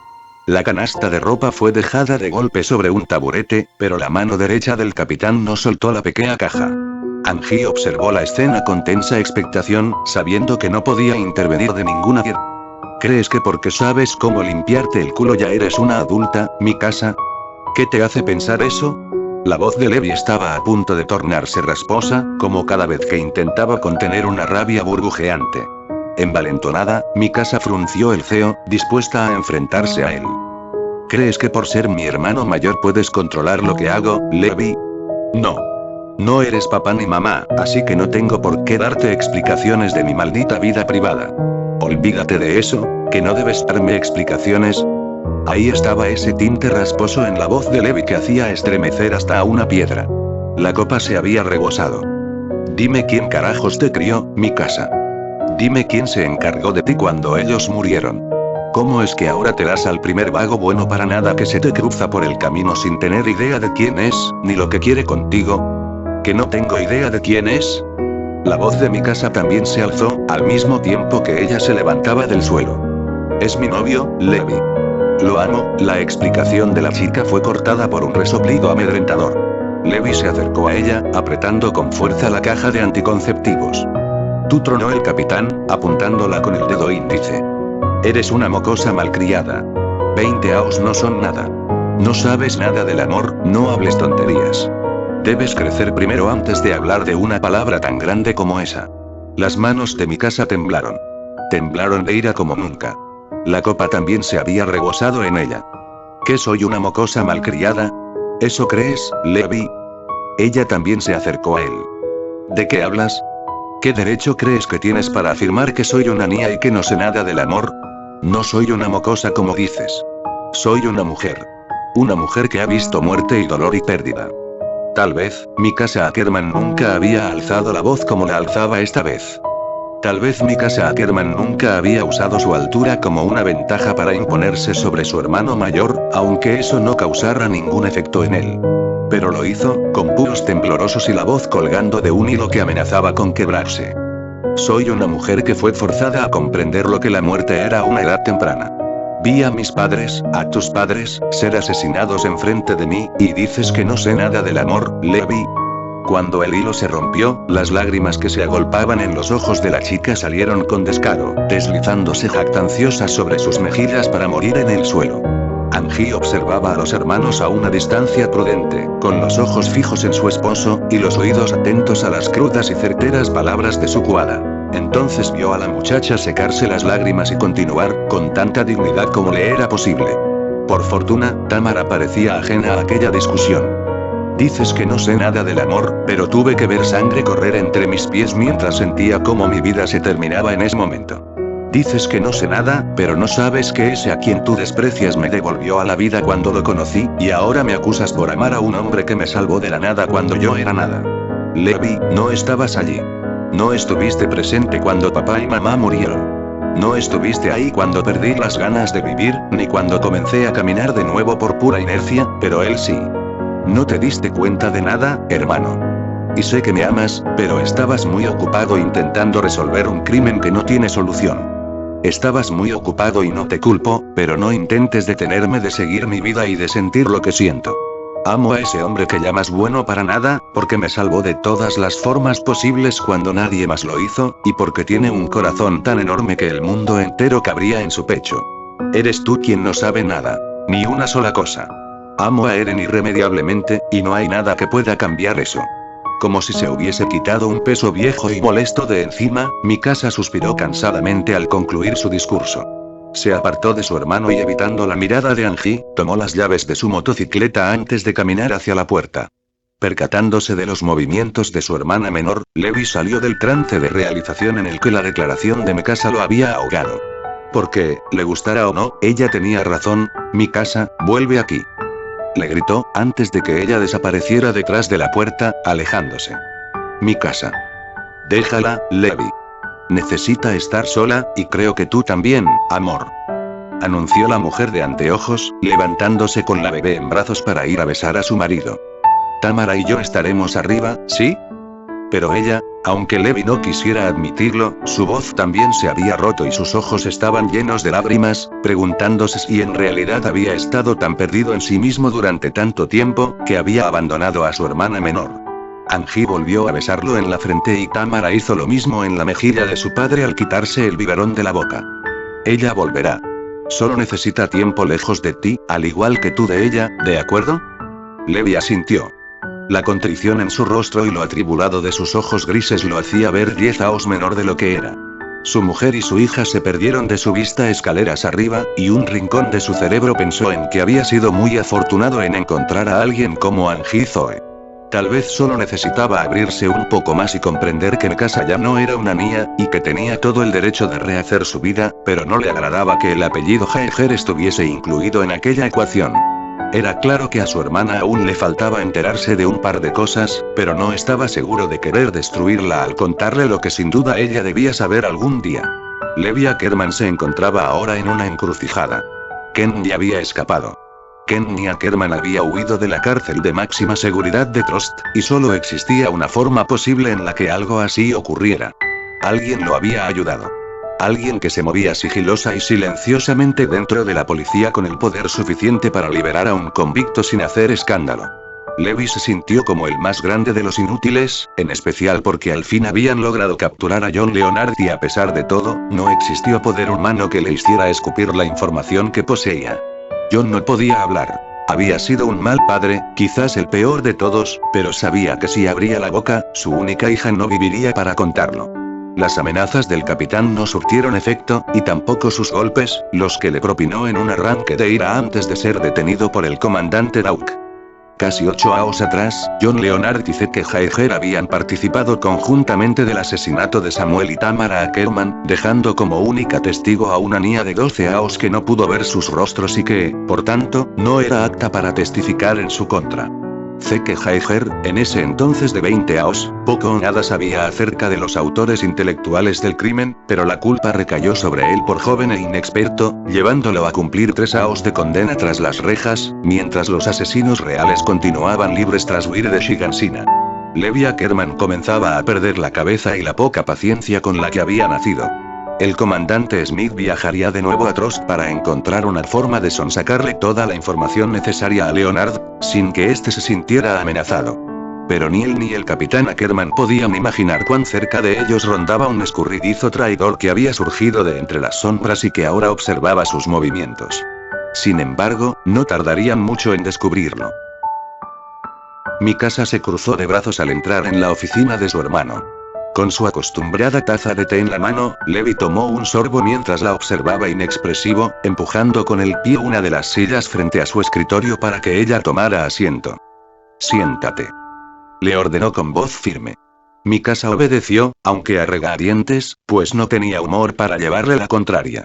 La canasta de ropa fue dejada de golpe sobre un taburete, pero la mano derecha del capitán no soltó la pequeña caja. Angie observó la escena con tensa expectación, sabiendo que no podía intervenir de ninguna manera. ¿Crees que porque sabes cómo limpiarte el culo ya eres una adulta, Mikasa? ¿Qué te hace pensar eso? La voz de Levi estaba a punto de tornarse rasposa, como cada vez que intentaba contener una rabia burbujeante. Envalentonada, Mikasa frunció el ceño, dispuesta a enfrentarse a él. ¿Crees que por ser mi hermano mayor puedes controlar lo que hago, Levi? No. No eres papá ni mamá, así que no tengo por qué darte explicaciones de mi maldita vida privada. Olvídate de eso, que no debes darme explicaciones. Ahí estaba ese tinte rasposo en la voz de Levi que hacía estremecer hasta a una piedra. La copa se había rebosado. Dime quién carajos te crió, Mikasa. Dime quién se encargó de ti cuando ellos murieron. ¿Cómo es que ahora te das al primer vago bueno para nada que se te cruza por el camino sin tener idea de quién es, ni lo que quiere contigo? ¿Que no tengo idea de quién es? La voz de Mikasa también se alzó, al mismo tiempo que ella se levantaba del suelo. Es mi novio, Levi. Lo amo. La explicación de la chica fue cortada por un resoplido amedrentador. Levi se acercó a ella, apretando con fuerza la caja de anticonceptivos. Tú, tronó el capitán, apuntándola con el dedo índice. Eres una mocosa malcriada. 20 años no son nada. No sabes nada del amor, no hables tonterías. Debes crecer primero antes de hablar de una palabra tan grande como esa. Las manos de Mikasa temblaron. Temblaron de ira como nunca. La copa también se había rebosado en ella. ¿Qué soy una mocosa malcriada? ¿Eso crees, Levi? Ella también se acercó a él. ¿De qué hablas? ¿Qué derecho crees que tienes para afirmar que soy una niña y que no sé nada del amor? No soy una mocosa como dices. Soy una mujer. Una mujer que ha visto muerte y dolor y pérdida. Tal vez, Mikasa Ackerman nunca había alzado la voz como la alzaba esta vez. Tal vez Mikasa Ackerman nunca había usado su altura como una ventaja para imponerse sobre su hermano mayor, aunque eso no causara ningún efecto en él. Pero lo hizo, con puños temblorosos y la voz colgando de un hilo que amenazaba con quebrarse. Soy una mujer que fue forzada a comprender lo que la muerte era a una edad temprana. Vi a mis padres, a tus padres, ser asesinados enfrente de mí, y dices que no sé nada del amor, Levi. Cuando el hilo se rompió, las lágrimas que se agolpaban en los ojos de la chica salieron con descaro, deslizándose jactanciosas sobre sus mejillas para morir en el suelo. Angie observaba a los hermanos a una distancia prudente, con los ojos fijos en su esposo, y los oídos atentos a las crudas y certeras palabras de su kuada. Entonces vio a la muchacha secarse las lágrimas y continuar, con tanta dignidad como le era posible. Por fortuna, Tamara parecía ajena a aquella discusión. Dices que no sé nada del amor, pero tuve que ver sangre correr entre mis pies mientras sentía cómo mi vida se terminaba en ese momento. Dices que no sé nada, pero no sabes que ese a quien tú desprecias me devolvió a la vida cuando lo conocí, y ahora me acusas por amar a un hombre que me salvó de la nada cuando yo era nada. Levi, no estabas allí. No estuviste presente cuando papá y mamá murieron. No estuviste ahí cuando perdí las ganas de vivir, ni cuando comencé a caminar de nuevo por pura inercia, pero él sí. No te diste cuenta de nada, hermano. Y sé que me amas, pero estabas muy ocupado intentando resolver un crimen que no tiene solución. Estabas muy ocupado y no te culpo, pero no intentes detenerme de seguir mi vida y de sentir lo que siento. Amo a ese hombre que llamas bueno para nada, porque me salvó de todas las formas posibles cuando nadie más lo hizo, y porque tiene un corazón tan enorme que el mundo entero cabría en su pecho. Eres tú quien no sabe nada. Ni una sola cosa. Amo a Eren irremediablemente, y no hay nada que pueda cambiar eso. Como si se hubiese quitado un peso viejo y molesto de encima, Mikasa suspiró cansadamente al concluir su discurso. Se apartó de su hermano y evitando la mirada de Angie, tomó las llaves de su motocicleta antes de caminar hacia la puerta. Percatándose de los movimientos de su hermana menor, Levi salió del trance de realización en el que la declaración de Mikasa lo había ahogado. Porque, le gustara o no, ella tenía razón. Mikasa, vuelve aquí. Le gritó, antes de que ella desapareciera detrás de la puerta, alejándose. Mikasa. Déjala, Levi. Necesita estar sola, y creo que tú también, amor. Anunció la mujer de anteojos, levantándose con la bebé en brazos para ir a besar a su marido. Tamara y yo estaremos arriba, ¿sí? Pero ella, aunque Levi no quisiera admitirlo, su voz también se había roto y sus ojos estaban llenos de lágrimas, preguntándose si en realidad había estado tan perdido en sí mismo durante tanto tiempo, que había abandonado a su hermana menor. Angie volvió a besarlo en la frente y Tamara hizo lo mismo en la mejilla de su padre al quitarse el biberón de la boca. Ella volverá. Solo necesita tiempo lejos de ti, al igual que tú de ella, ¿de acuerdo? Levi asintió. La contrición en su rostro y lo atribulado de sus ojos grises lo hacía ver 10 años menor de lo que era. Su mujer y su hija se perdieron de su vista escaleras arriba, y un rincón de su cerebro pensó en que había sido muy afortunado en encontrar a alguien como Angie Zoe. Tal vez solo necesitaba abrirse un poco más y comprender que Mikasa ya no era una niña, y que tenía todo el derecho de rehacer su vida, pero no le agradaba que el apellido Heiger estuviese incluido en aquella ecuación. Era claro que a su hermana aún le faltaba enterarse de un par de cosas, pero no estaba seguro de querer destruirla al contarle lo que sin duda ella debía saber algún día. Levi Ackerman se encontraba ahora en una encrucijada. Kenny había escapado. Kenny Ackerman había huido de la cárcel de máxima seguridad de Trost, y solo existía una forma posible en la que algo así ocurriera. Alguien lo había ayudado. Alguien que se movía sigilosa y silenciosamente dentro de la policía con el poder suficiente para liberar a un convicto sin hacer escándalo. Levi se sintió como el más grande de los inútiles, en especial porque al fin habían logrado capturar a John Leonard y a pesar de todo, no existió poder humano que le hiciera escupir la información que poseía. John no podía hablar. Había sido un mal padre, quizás el peor de todos, pero sabía que si abría la boca, su única hija no viviría para contarlo. Las amenazas del capitán no surtieron efecto, y tampoco sus golpes, los que le propinó en un arranque de ira antes de ser detenido por el comandante Dauk. Casi 8 años atrás, John Leonard y Zeke Heiger habían participado conjuntamente del asesinato de Samuel y Tamara Ackerman, dejando como única testigo a una niña de 12 años que no pudo ver sus rostros y que, por tanto, no era apta para testificar en su contra. Zeke Heiger, en ese entonces de 20 años, poco o nada sabía acerca de los autores intelectuales del crimen, pero la culpa recayó sobre él por joven e inexperto, llevándolo a cumplir 3 años de condena tras las rejas, mientras los asesinos reales continuaban libres tras huir de Shiganshina. Levi Ackerman comenzaba a perder la cabeza y la poca paciencia con la que había nacido. El comandante Smith viajaría de nuevo a Trost para encontrar una forma de sonsacarle toda la información necesaria a Leonard, sin que éste se sintiera amenazado. Pero ni él ni el capitán Ackerman podían imaginar cuán cerca de ellos rondaba un escurridizo traidor que había surgido de entre las sombras y que ahora observaba sus movimientos. Sin embargo, no tardarían mucho en descubrirlo. Mikasa se cruzó de brazos al entrar en la oficina de su hermano. Con su acostumbrada taza de té en la mano, Levi tomó un sorbo mientras la observaba inexpresivo, empujando con el pie una de las sillas frente a su escritorio para que ella tomara asiento. «Siéntate», le ordenó con voz firme. Mikasa obedeció, aunque a regañadientes, pues no tenía humor para llevarle la contraria.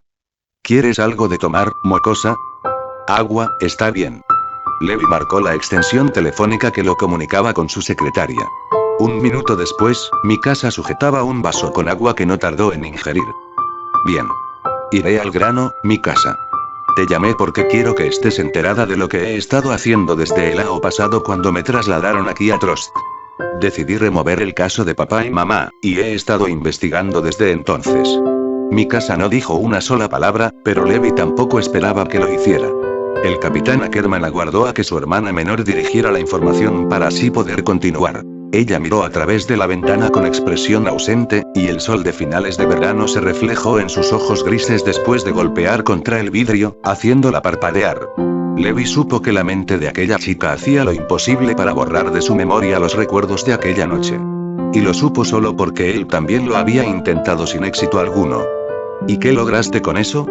«¿Quieres algo de tomar, mocosa?» «Agua, está bien». Levi marcó la extensión telefónica que lo comunicaba con su secretaria. Un minuto después, Mikasa sujetaba un vaso con agua que no tardó en ingerir. «Bien. Iré al grano, Mikasa. Te llamé porque quiero que estés enterada de lo que he estado haciendo desde el año pasado cuando me trasladaron aquí a Trost. Decidí remover el caso de papá y mamá, y he estado investigando desde entonces». Mikasa no dijo una sola palabra, pero Levi tampoco esperaba que lo hiciera. El capitán Ackerman aguardó a que su hermana menor dirigiera la información para así poder continuar. Ella miró a través de la ventana con expresión ausente, y el sol de finales de verano se reflejó en sus ojos grises después de golpear contra el vidrio, haciéndola parpadear. Levi supo que la mente de aquella chica hacía lo imposible para borrar de su memoria los recuerdos de aquella noche. Y lo supo solo porque él también lo había intentado sin éxito alguno. ¿Y qué lograste con eso?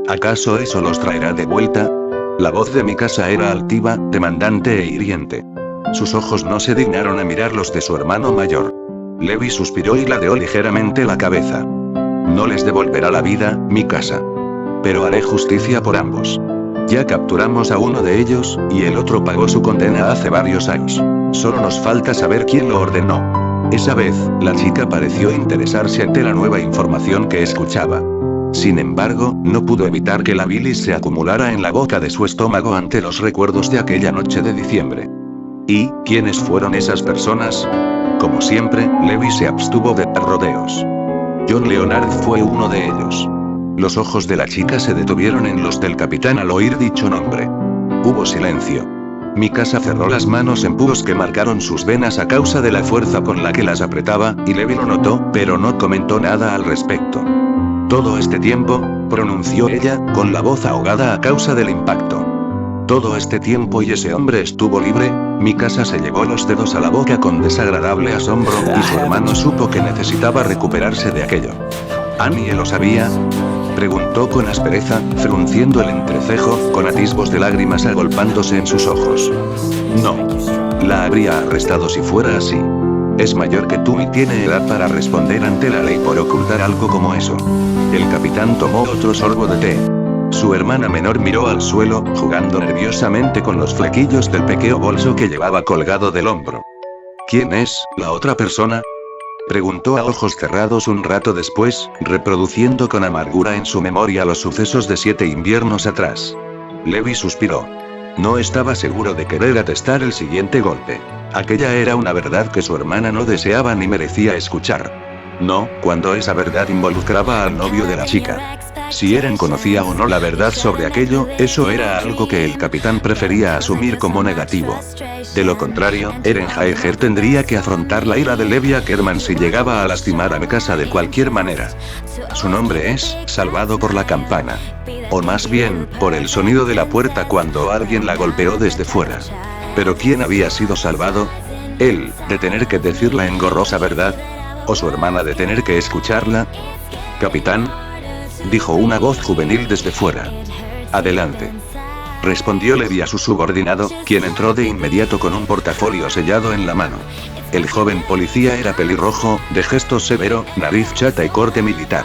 ¿Acaso eso los traerá de vuelta? La voz de Mikasa era altiva, demandante e hiriente. Sus ojos no se dignaron a mirar los de su hermano mayor. Levi suspiró y ladeó ligeramente la cabeza. «No les devolverá la vida, Mikasa. Pero haré justicia por ambos. Ya capturamos a uno de ellos, y el otro pagó su condena hace varios años. Solo nos falta saber quién lo ordenó». Esa vez, la chica pareció interesarse ante la nueva información que escuchaba. Sin embargo, no pudo evitar que la bilis se acumulara en la boca de su estómago ante los recuerdos de aquella noche de diciembre. ¿Y quiénes fueron esas personas? Como siempre, Levi se abstuvo de dar rodeos. John Leonard fue uno de ellos. Los ojos de la chica se detuvieron en los del capitán al oír dicho nombre. Hubo silencio. Mikasa cerró las manos en puños que marcaron sus venas a causa de la fuerza con la que las apretaba, y Levi lo notó, pero no comentó nada al respecto. Todo este tiempo, pronunció ella, con la voz ahogada a causa del impacto. Todo este tiempo y ese hombre estuvo libre. Mikasa se llevó los dedos a la boca con desagradable asombro, y su hermano supo que necesitaba recuperarse de aquello. ¿Annie lo sabía? Preguntó con aspereza, frunciendo el entrecejo, con atisbos de lágrimas agolpándose en sus ojos. No. La habría arrestado si fuera así. Es mayor que tú y tiene edad para responder ante la ley por ocultar algo como eso. El capitán tomó otro sorbo de té. Su hermana menor miró al suelo, jugando nerviosamente con los flequillos del pequeño bolso que llevaba colgado del hombro. ¿Quién es la otra persona?, preguntó a ojos cerrados un rato después, reproduciendo con amargura en su memoria los sucesos de 7 inviernos atrás. Levi suspiró. No estaba seguro de querer atestar el siguiente golpe. Aquella era una verdad que su hermana no deseaba ni merecía escuchar. No, cuando esa verdad involucraba al novio de la chica. Si Eren conocía o no la verdad sobre aquello, eso era algo que el capitán prefería asumir como negativo. De lo contrario, Eren Jaeger tendría que afrontar la ira de Levi Ackerman si llegaba a lastimar a Mikasa de cualquier manera. Su nombre es, salvado por la campana. O más bien, por el sonido de la puerta cuando alguien la golpeó desde fuera. ¿Pero quién había sido salvado? ¿Él, de tener que decir la engorrosa verdad? ¿O su hermana de tener que escucharla? «Capitán», dijo una voz juvenil desde fuera. «Adelante», respondió Levi a su subordinado, quien entró de inmediato con un portafolio sellado en la mano. El joven policía era pelirrojo, de gesto severo, nariz chata y corte militar.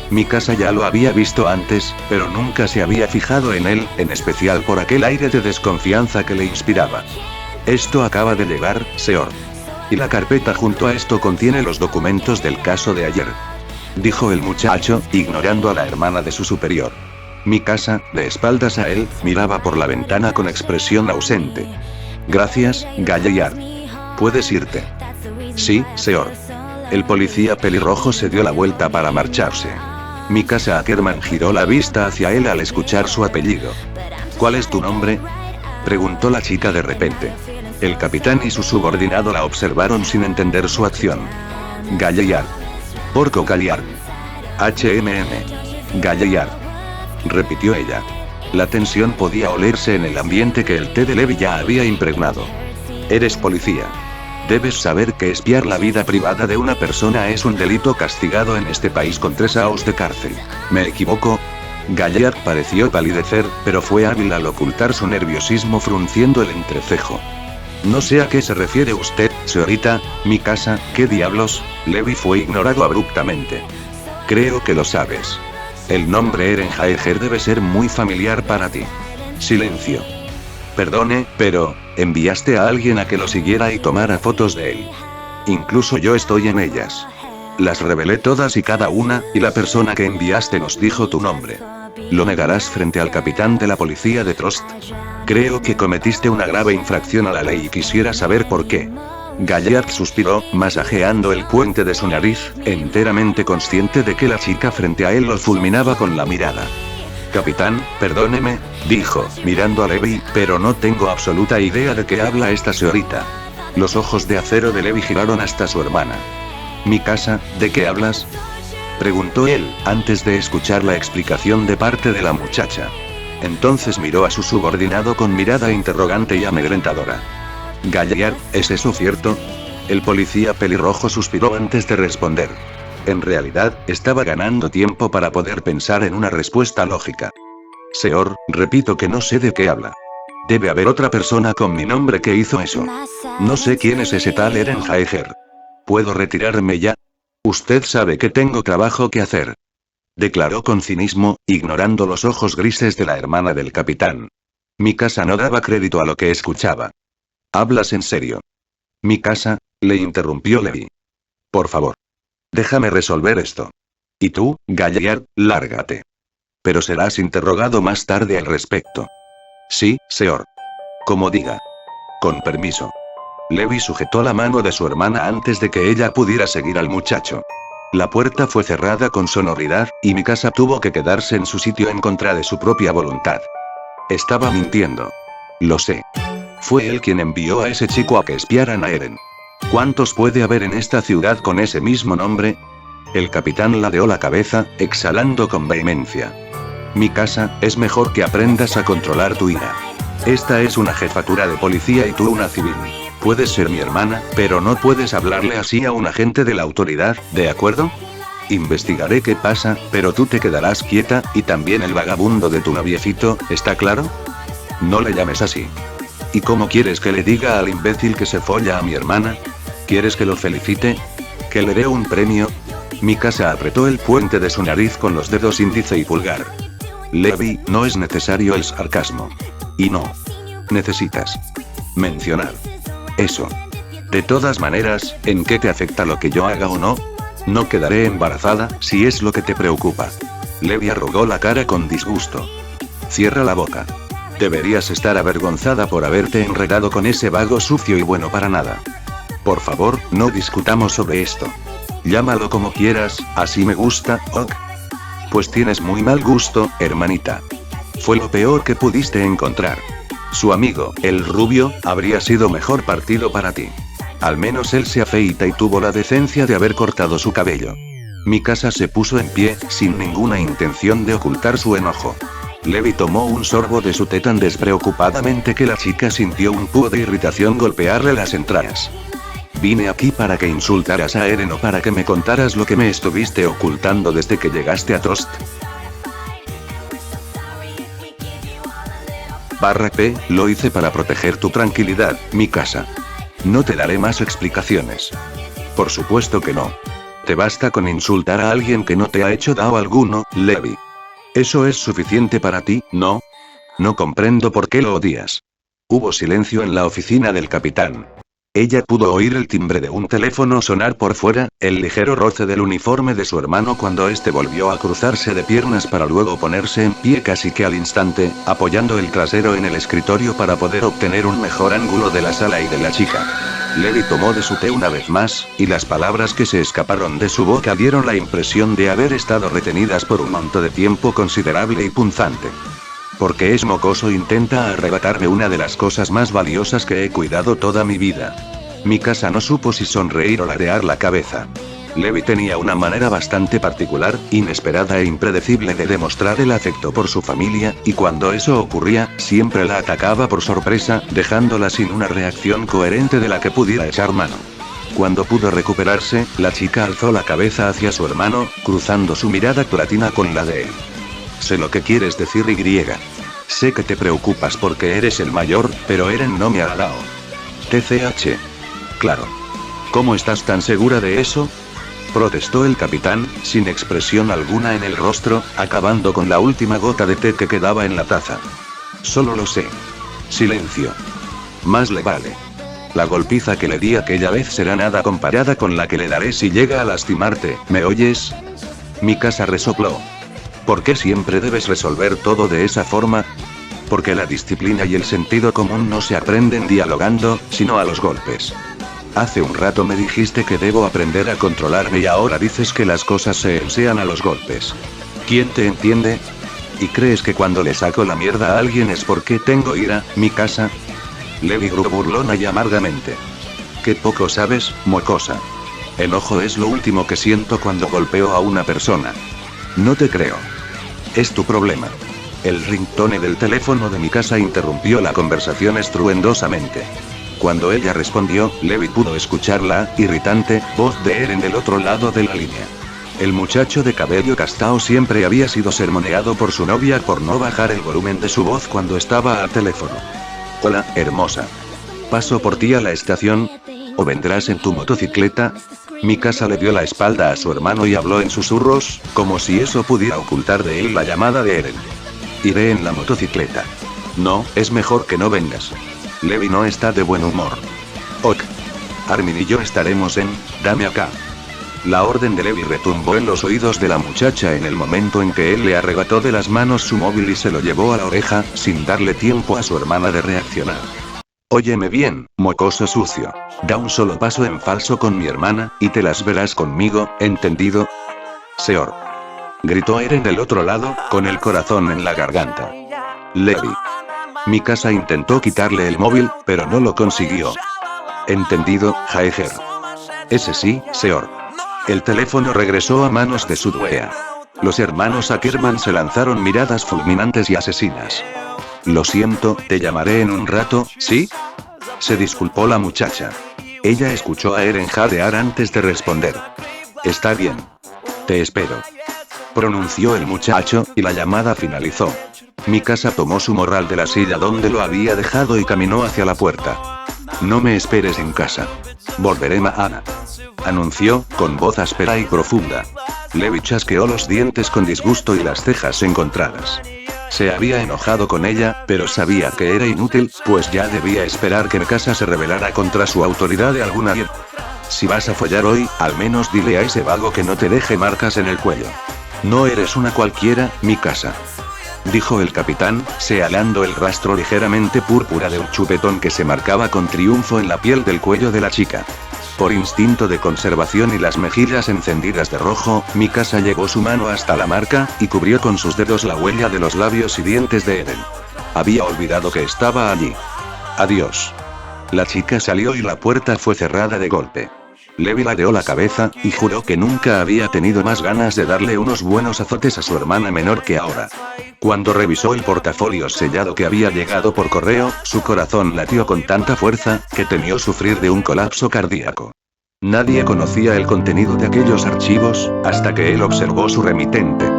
Mikasa ya lo había visto antes, pero nunca se había fijado en él, en especial por aquel aire de desconfianza que le inspiraba. «Esto acaba de llegar, señor. Y la carpeta junto a esto contiene los documentos del caso de ayer», dijo el muchacho, ignorando a la hermana de su superior. Mikasa, de espaldas a él, miraba por la ventana con expresión ausente. «Gracias, Galliard. Puedes irte». «Sí, señor». El policía pelirrojo se dio la vuelta para marcharse. Mikasa Ackerman giró la vista hacia él al escuchar su apellido. «¿Cuál es tu nombre?», preguntó la chica de repente. El capitán y su subordinado la observaron sin entender su acción. «Galliard. Porco Galliard. Galliard», repitió ella. La tensión podía olerse en el ambiente que el té de Levi ya había impregnado. «Eres policía. Debes saber que espiar la vida privada de una persona es un delito castigado en este país con 3 años de cárcel. ¿Me equivoco?». Galliard pareció palidecer, pero fue hábil al ocultar su nerviosismo frunciendo el entrecejo. «No sé a qué se refiere usted, señorita Mikasa, ¿qué diablos?». Levi fue ignorado abruptamente. «Creo que lo sabes. El nombre Eren Jaeger debe ser muy familiar para ti». Silencio. «Perdone, pero, enviaste a alguien a que lo siguiera y tomara fotos de él». «Incluso yo estoy en ellas. Las revelé todas y cada una, y la persona que enviaste nos dijo tu nombre. ¿Lo negarás frente al capitán de la policía de Trost? Creo que cometiste una grave infracción a la ley y quisiera saber por qué». Galliard suspiró, masajeando el puente de su nariz, enteramente consciente de que la chica frente a él lo fulminaba con la mirada. «Capitán, perdóneme», dijo, mirando a Levi, «pero no tengo absoluta idea de qué habla esta señorita». Los ojos de acero de Levi giraron hasta su hermana. «Mikasa, ¿de qué hablas?», preguntó él, antes de escuchar la explicación de parte de la muchacha. Entonces miró a su subordinado con mirada interrogante y amedrentadora. «Galliard, ¿es eso cierto?». El policía pelirrojo suspiró antes de responder. En realidad, estaba ganando tiempo para poder pensar en una respuesta lógica. «Señor, repito que no sé de qué habla. Debe haber otra persona con mi nombre que hizo eso. No sé quién es ese tal Eren Jaeger. ¿Puedo retirarme ya? Usted sabe que tengo trabajo que hacer», declaró con cinismo, ignorando los ojos grises de la hermana del capitán. Mikasa no daba crédito a lo que escuchaba. «¿Hablas en serio?». «Mikasa», le interrumpió Levi. «Por favor. Déjame resolver esto. Y tú, Galliard, lárgate. Pero serás interrogado más tarde al respecto». «Sí, señor. Como diga. Con permiso». Levi sujetó la mano de su hermana antes de que ella pudiera seguir al muchacho. La puerta fue cerrada con sonoridad, y Mikasa tuvo que quedarse en su sitio en contra de su propia voluntad. Estaba mintiendo. Lo sé. Fue él quien envió a ese chico a que espiaran a Eren. ¿Cuántos puede haber en esta ciudad con ese mismo nombre? El capitán ladeó la cabeza, exhalando con vehemencia. Mikasa, es mejor que aprendas a controlar tu ira. Esta es una jefatura de policía y tú una civil. Puedes ser mi hermana, pero no puedes hablarle así a un agente de la autoridad, ¿de acuerdo? Investigaré qué pasa, pero tú te quedarás quieta, y también el vagabundo de tu noviecito, ¿está claro? No le llames así. ¿Y cómo quieres que le diga al imbécil que se folla a mi hermana? ¿Quieres que lo felicite? ¿Que le dé un premio? Mikasa apretó el puente de su nariz con los dedos índice y pulgar. Levi, no es necesario el sarcasmo. Y no necesitas mencionar eso. De todas maneras, ¿en qué te afecta lo que yo haga o no? No quedaré embarazada, si es lo que te preocupa. Levi arrugó la cara con disgusto. Cierra la boca. Deberías estar avergonzada por haberte enredado con ese vago sucio y bueno para nada. Por favor, no discutamos sobre esto. Llámalo como quieras, así me gusta, ok. Pues tienes muy mal gusto, hermanita. Fue lo peor que pudiste encontrar. Su amigo, el rubio, habría sido mejor partido para ti. Al menos él se afeita y tuvo la decencia de haber cortado su cabello. Mikasa se puso en pie, sin ninguna intención de ocultar su enojo. Levi tomó un sorbo de su té tan despreocupadamente que la chica sintió un puño de irritación golpearle las entrañas. Vine aquí para que insultaras a Eren o para que me contaras lo que me estuviste ocultando desde que llegaste a Trost. /P, lo hice para proteger tu tranquilidad, Mikasa. No te daré más explicaciones. Por supuesto que no. Te basta con insultar a alguien que no te ha hecho daño alguno, Levi. ¿Eso es suficiente para ti, no? No comprendo por qué lo odias. Hubo silencio en la oficina del capitán. Ella pudo oír el timbre de un teléfono sonar por fuera, el ligero roce del uniforme de su hermano cuando éste volvió a cruzarse de piernas para luego ponerse en pie casi que al instante, apoyando el trasero en el escritorio para poder obtener un mejor ángulo de la sala y de la chica. Levi tomó de su té una vez más, y las palabras que se escaparon de su boca dieron la impresión de haber estado retenidas por un monto de tiempo considerable y punzante. Porque es mocoso intenta arrebatarme una de las cosas más valiosas que he cuidado toda mi vida. Mikasa no supo si sonreír o ladear la cabeza. Levi tenía una manera bastante particular, inesperada e impredecible de demostrar el afecto por su familia, y cuando eso ocurría, siempre la atacaba por sorpresa, dejándola sin una reacción coherente de la que pudiera echar mano. Cuando pudo recuperarse, la chica alzó la cabeza hacia su hermano, cruzando su mirada platina con la de él. Sé lo que quieres decir Y. Sé que te preocupas porque eres el mayor, pero Eren no me ha dado. TCH. Claro. ¿Cómo estás tan segura de eso? Protestó el capitán, sin expresión alguna en el rostro, acabando con la última gota de té que quedaba en la taza. Solo lo sé. Silencio. Más le vale. La golpiza que le di aquella vez será nada comparada con la que le daré si llega a lastimarte, ¿me oyes? Mikasa resopló. ¿Por qué siempre debes resolver todo de esa forma? Porque la disciplina y el sentido común no se aprenden dialogando, sino a los golpes. Hace un rato me dijiste que debo aprender a controlarme y ahora dices que las cosas se enseñan a los golpes. ¿Quién te entiende? ¿Y crees que cuando le saco la mierda a alguien es porque tengo ira, Mikasa? Levi gruñó burlona y amargamente. Qué poco sabes, mocosa. Enojo es lo último que siento cuando golpeo a una persona. No te creo. Es tu problema. El ringtone del teléfono de Mikasa interrumpió la conversación estruendosamente. Cuando ella respondió, Levi pudo escuchar la irritante voz de Eren del otro lado de la línea. El muchacho de cabello castaño siempre había sido sermoneado por su novia por no bajar el volumen de su voz cuando estaba al teléfono. Hola, hermosa. ¿Paso por ti a la estación? ¿O vendrás en tu motocicleta? Mikasa le dio la espalda a su hermano y habló en susurros, como si eso pudiera ocultar de él la llamada de Eren. Iré en la motocicleta. No, es mejor que no vengas. Levi no está de buen humor. Ok. Armin y yo estaremos en, dame acá. La orden de Levi retumbó en los oídos de la muchacha en el momento en que él le arrebató de las manos su móvil y se lo llevó a la oreja, sin darle tiempo a su hermana de reaccionar. Óyeme bien, mocoso sucio. Da un solo paso en falso con mi hermana, y te las verás conmigo, ¿entendido? Seor. Gritó Eren del otro lado, con el corazón en la garganta. Levi. Mikasa intentó quitarle el móvil, pero no lo consiguió. Entendido, Jaeger. Ese sí, Seor. El teléfono regresó a manos de su dueña. Los hermanos Ackerman se lanzaron miradas fulminantes y asesinas. Lo siento, te llamaré en un rato, ¿sí? Se disculpó la muchacha. Ella escuchó a Eren jadear antes de responder. Está bien. Te espero. Pronunció el muchacho, y la llamada finalizó. Mikasa tomó su morral de la silla donde lo había dejado y caminó hacia la puerta. No me esperes en casa. Volveré mañana. Anunció, con voz áspera y profunda. Levi chasqueó los dientes con disgusto y las cejas encontradas. Se había enojado con ella, pero sabía que era inútil, pues ya debía esperar que Mikasa se rebelara contra su autoridad de alguna manera. Si vas a follar hoy, al menos dile a ese vago que no te deje marcas en el cuello. No eres una cualquiera, Mikasa. Dijo el capitán, señalando el rastro ligeramente púrpura de un chupetón que se marcaba con triunfo en la piel del cuello de la chica. Por instinto de conservación y las mejillas encendidas de rojo, Mikasa llevó su mano hasta la marca, y cubrió con sus dedos la huella de los labios y dientes de Eren. Había olvidado que estaba allí. Adiós. La chica salió y la puerta fue cerrada de golpe. Levi ladeó la cabeza, y juró que nunca había tenido más ganas de darle unos buenos azotes a su hermana menor que ahora. Cuando revisó el portafolio sellado que había llegado por correo, su corazón latió con tanta fuerza, que temió sufrir de un colapso cardíaco. Nadie conocía el contenido de aquellos archivos, hasta que él observó su remitente.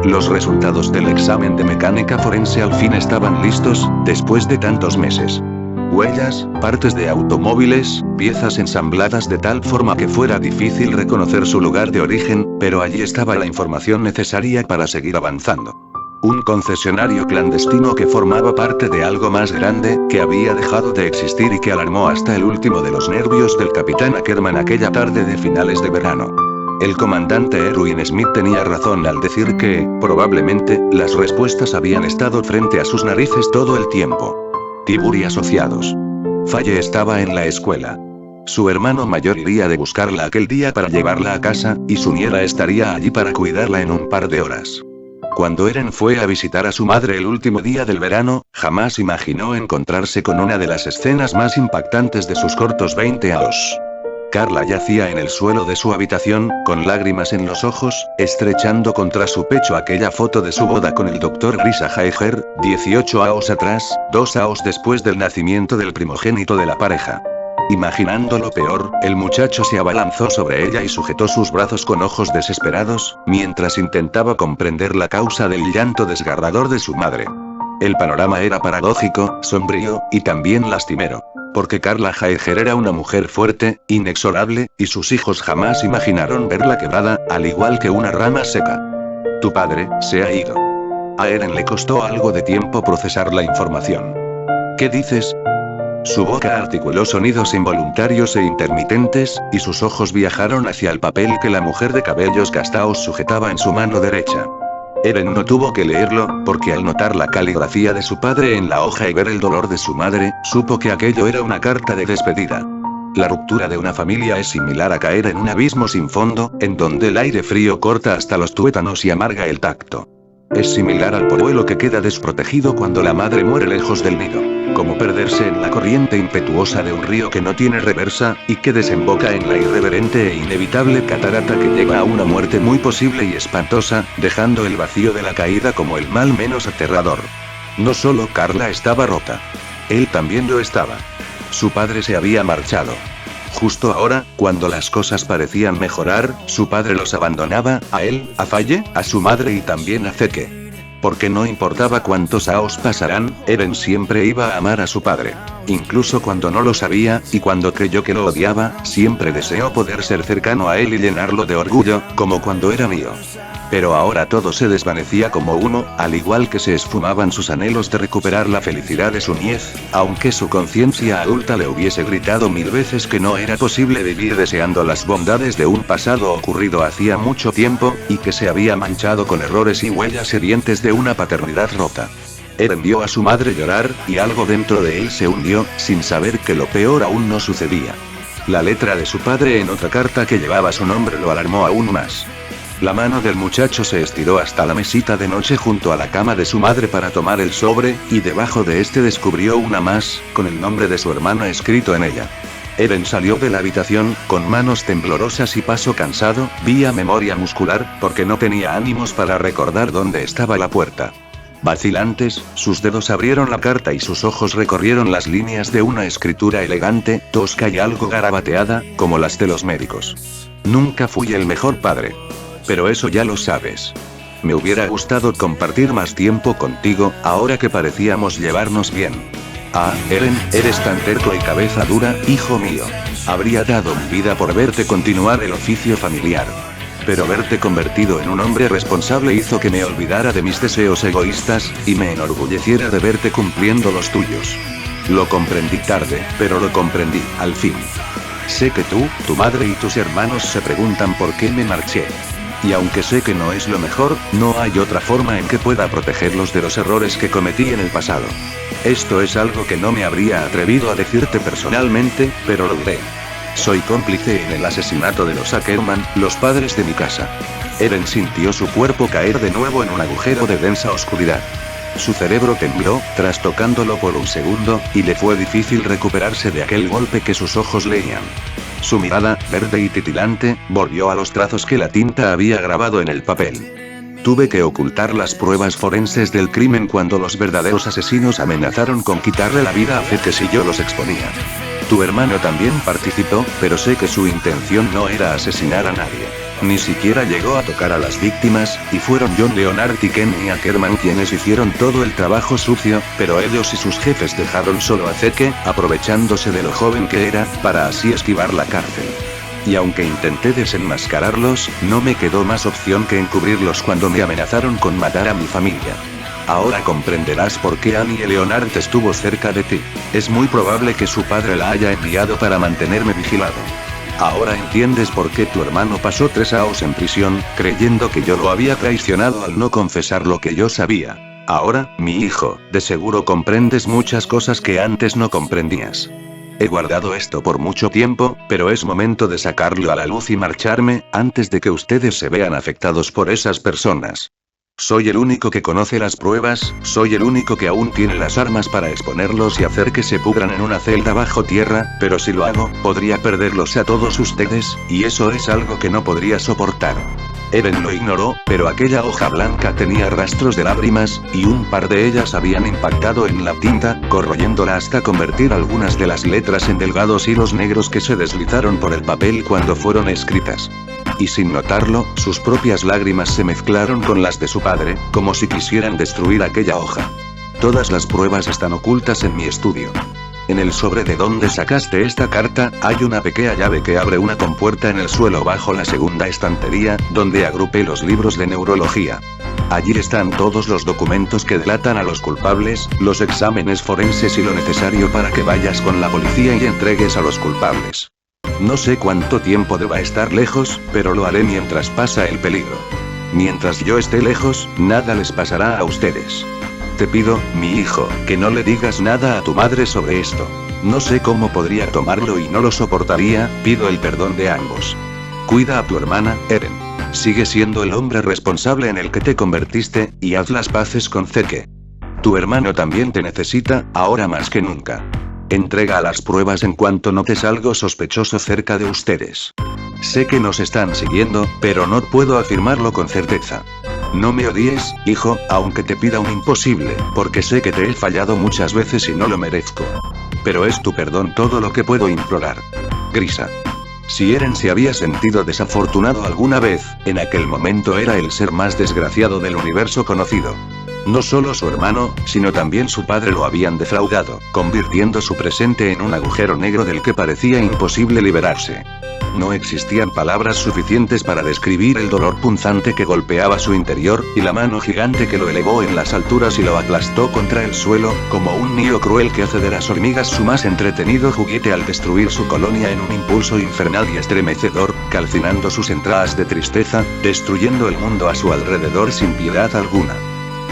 Los resultados del examen de mecánica forense al fin estaban listos, después de tantos meses. Huellas, partes de automóviles, piezas ensambladas de tal forma que fuera difícil reconocer su lugar de origen, pero allí estaba la información necesaria para seguir avanzando. Un concesionario clandestino que formaba parte de algo más grande, que había dejado de existir y que alarmó hasta el último de los nervios del capitán Ackerman aquella tarde de finales de verano. El comandante Erwin Smith tenía razón al decir que, probablemente, las respuestas habían estado frente a sus narices todo el tiempo. Tibur y asociados. Faye estaba en la escuela. Su hermano mayor iría de buscarla aquel día para llevarla a casa, y su nieta estaría allí para cuidarla en un par de horas. Cuando Eren fue a visitar a su madre el último día del verano, jamás imaginó encontrarse con una de las escenas más impactantes de sus cortos 20 años. Carla yacía en el suelo de su habitación, con lágrimas en los ojos, estrechando contra su pecho aquella foto de su boda con el Dr. Risa Jaeger, 18 años atrás, 2 años después del nacimiento del primogénito de la pareja. Imaginando lo peor, el muchacho se abalanzó sobre ella y sujetó sus brazos con ojos desesperados, mientras intentaba comprender la causa del llanto desgarrador de su madre. El panorama era paradójico, sombrío, y también lastimero. Porque Carla Jaeger era una mujer fuerte, inexorable, y sus hijos jamás imaginaron verla quebrada, al igual que una rama seca. Tu padre se ha ido. A Eren le costó algo de tiempo procesar la información. ¿Qué dices? Su boca articuló sonidos involuntarios e intermitentes, y sus ojos viajaron hacia el papel que la mujer de cabellos castaos sujetaba en su mano derecha. Eren no tuvo que leerlo, porque al notar la caligrafía de su padre en la hoja y ver el dolor de su madre, supo que aquello era una carta de despedida. La ruptura de una familia es similar a caer en un abismo sin fondo, en donde el aire frío corta hasta los tuétanos y amarga el tacto. Es similar al polluelo que queda desprotegido cuando la madre muere lejos del nido, como perderse en la corriente impetuosa de un río que no tiene reversa, y que desemboca en la irreverente e inevitable catarata que lleva a una muerte muy posible y espantosa, dejando el vacío de la caída como el mal menos aterrador. No solo Carla estaba rota. Él también lo estaba. Su padre se había marchado. Justo ahora, cuando las cosas parecían mejorar, su padre los abandonaba, a él, a Faye, a su madre y también a Zeke. Porque no importaba cuántos años pasarán, Eren siempre iba a amar a su padre. Incluso cuando no lo sabía, y cuando creyó que lo odiaba, siempre deseó poder ser cercano a él y llenarlo de orgullo, como cuando era mío. Pero ahora todo se desvanecía como humo, al igual que se esfumaban sus anhelos de recuperar la felicidad de su niñez, aunque su conciencia adulta le hubiese gritado 1000 veces que no era posible vivir deseando las bondades de un pasado ocurrido hacía mucho tiempo, y que se había manchado con errores y huellas hirientes de una paternidad rota. Eren vio a su madre llorar, y algo dentro de él se hundió, sin saber que lo peor aún no sucedía. La letra de su padre en otra carta que llevaba su nombre lo alarmó aún más. La mano del muchacho se estiró hasta la mesita de noche junto a la cama de su madre para tomar el sobre, y debajo de este descubrió una más, con el nombre de su hermano escrito en ella. Eren salió de la habitación, con manos temblorosas y paso cansado, vía memoria muscular, porque no tenía ánimos para recordar dónde estaba la puerta. Vacilantes, sus dedos abrieron la carta y sus ojos recorrieron las líneas de una escritura elegante, tosca y algo garabateada, como las de los médicos. Nunca fui el mejor padre. Pero eso ya lo sabes. Me hubiera gustado compartir más tiempo contigo, ahora que parecíamos llevarnos bien. Ah, Eren, eres tan terco y cabeza dura, hijo mío. Habría dado mi vida por verte continuar el oficio familiar. Pero verte convertido en un hombre responsable hizo que me olvidara de mis deseos egoístas, y me enorgulleciera de verte cumpliendo los tuyos. Lo comprendí tarde, pero lo comprendí, al fin. Sé que tú, tu madre y tus hermanos se preguntan por qué me marché. Y aunque sé que no es lo mejor, no hay otra forma en que pueda protegerlos de los errores que cometí en el pasado. Esto es algo que no me habría atrevido a decirte personalmente, pero lo diré. Soy cómplice en el asesinato de los Ackerman, los padres de mi casa. Eren sintió su cuerpo caer de nuevo en un agujero de densa oscuridad. Su cerebro tembló, trastocándolo por un segundo, y le fue difícil recuperarse de aquel golpe que sus ojos leían. Su mirada, verde y titilante, volvió a los trazos que la tinta había grabado en el papel. Tuve que ocultar las pruebas forenses del crimen cuando los verdaderos asesinos amenazaron con quitarle la vida a Zeke si yo los exponía. Tu hermano también participó, pero sé que su intención no era asesinar a nadie. Ni siquiera llegó a tocar a las víctimas, y fueron John Leonard y Kenny Ackerman quienes hicieron todo el trabajo sucio, pero ellos y sus jefes dejaron solo a Zeke, aprovechándose de lo joven que era, para así esquivar la cárcel. Y aunque intenté desenmascararlos, no me quedó más opción que encubrirlos cuando me amenazaron con matar a mi familia. Ahora comprenderás por qué Annie Leonard estuvo cerca de ti. Es muy probable que su padre la haya enviado para mantenerme vigilado. Ahora entiendes por qué tu hermano pasó 3 años en prisión, creyendo que yo lo había traicionado al no confesar lo que yo sabía. Ahora, mi hijo, de seguro comprendes muchas cosas que antes no comprendías. He guardado esto por mucho tiempo, pero es momento de sacarlo a la luz y marcharme, antes de que ustedes se vean afectados por esas personas. Soy el único que conoce las pruebas, soy el único que aún tiene las armas para exponerlos y hacer que se pudran en una celda bajo tierra, pero si lo hago, podría perderlos a todos ustedes, y eso es algo que no podría soportar. Eren lo ignoró, pero aquella hoja blanca tenía rastros de lágrimas, y un par de ellas habían impactado en la tinta, corroyéndola hasta convertir algunas de las letras en delgados hilos negros que se deslizaron por el papel cuando fueron escritas. Y sin notarlo, sus propias lágrimas se mezclaron con las de su padre, como si quisieran destruir aquella hoja. Todas las pruebas están ocultas en mi estudio. En el sobre de donde sacaste esta carta, hay una pequeña llave que abre una compuerta en el suelo bajo la segunda estantería, donde agrupé los libros de neurología. Allí están todos los documentos que delatan a los culpables, los exámenes forenses y lo necesario para que vayas con la policía y entregues a los culpables. No sé cuánto tiempo deba estar lejos, pero lo haré mientras pasa el peligro. Mientras yo esté lejos, nada les pasará a ustedes. Te pido, mi hijo, que no le digas nada a tu madre sobre esto. No sé cómo podría tomarlo y no lo soportaría, pido el perdón de ambos. Cuida a tu hermana, Eren. Sigue siendo el hombre responsable en el que te convertiste, y haz las paces con Zeke. Tu hermano también te necesita, ahora más que nunca. Entrega las pruebas en cuanto notes algo sospechoso cerca de ustedes. Sé que nos están siguiendo, pero no puedo afirmarlo con certeza. No me odies, hijo, aunque te pida un imposible, porque sé que te he fallado muchas veces y no lo merezco. Pero es tu perdón todo lo que puedo implorar. Grisa. Si Eren se había sentido desafortunado alguna vez, en aquel momento era el ser más desgraciado del universo conocido. No solo su hermano, sino también su padre lo habían defraudado, convirtiendo su presente en un agujero negro del que parecía imposible liberarse. No existían palabras suficientes para describir el dolor punzante que golpeaba su interior, y la mano gigante que lo elevó en las alturas y lo aplastó contra el suelo, como un niño cruel que hace de las hormigas su más entretenido juguete al destruir su colonia en un impulso infernal y estremecedor, calcinando sus entrañas de tristeza, destruyendo el mundo a su alrededor sin piedad alguna.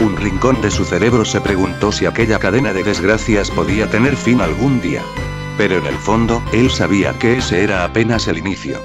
Un rincón de su cerebro se preguntó si aquella cadena de desgracias podía tener fin algún día. Pero en el fondo, él sabía que ese era apenas el inicio.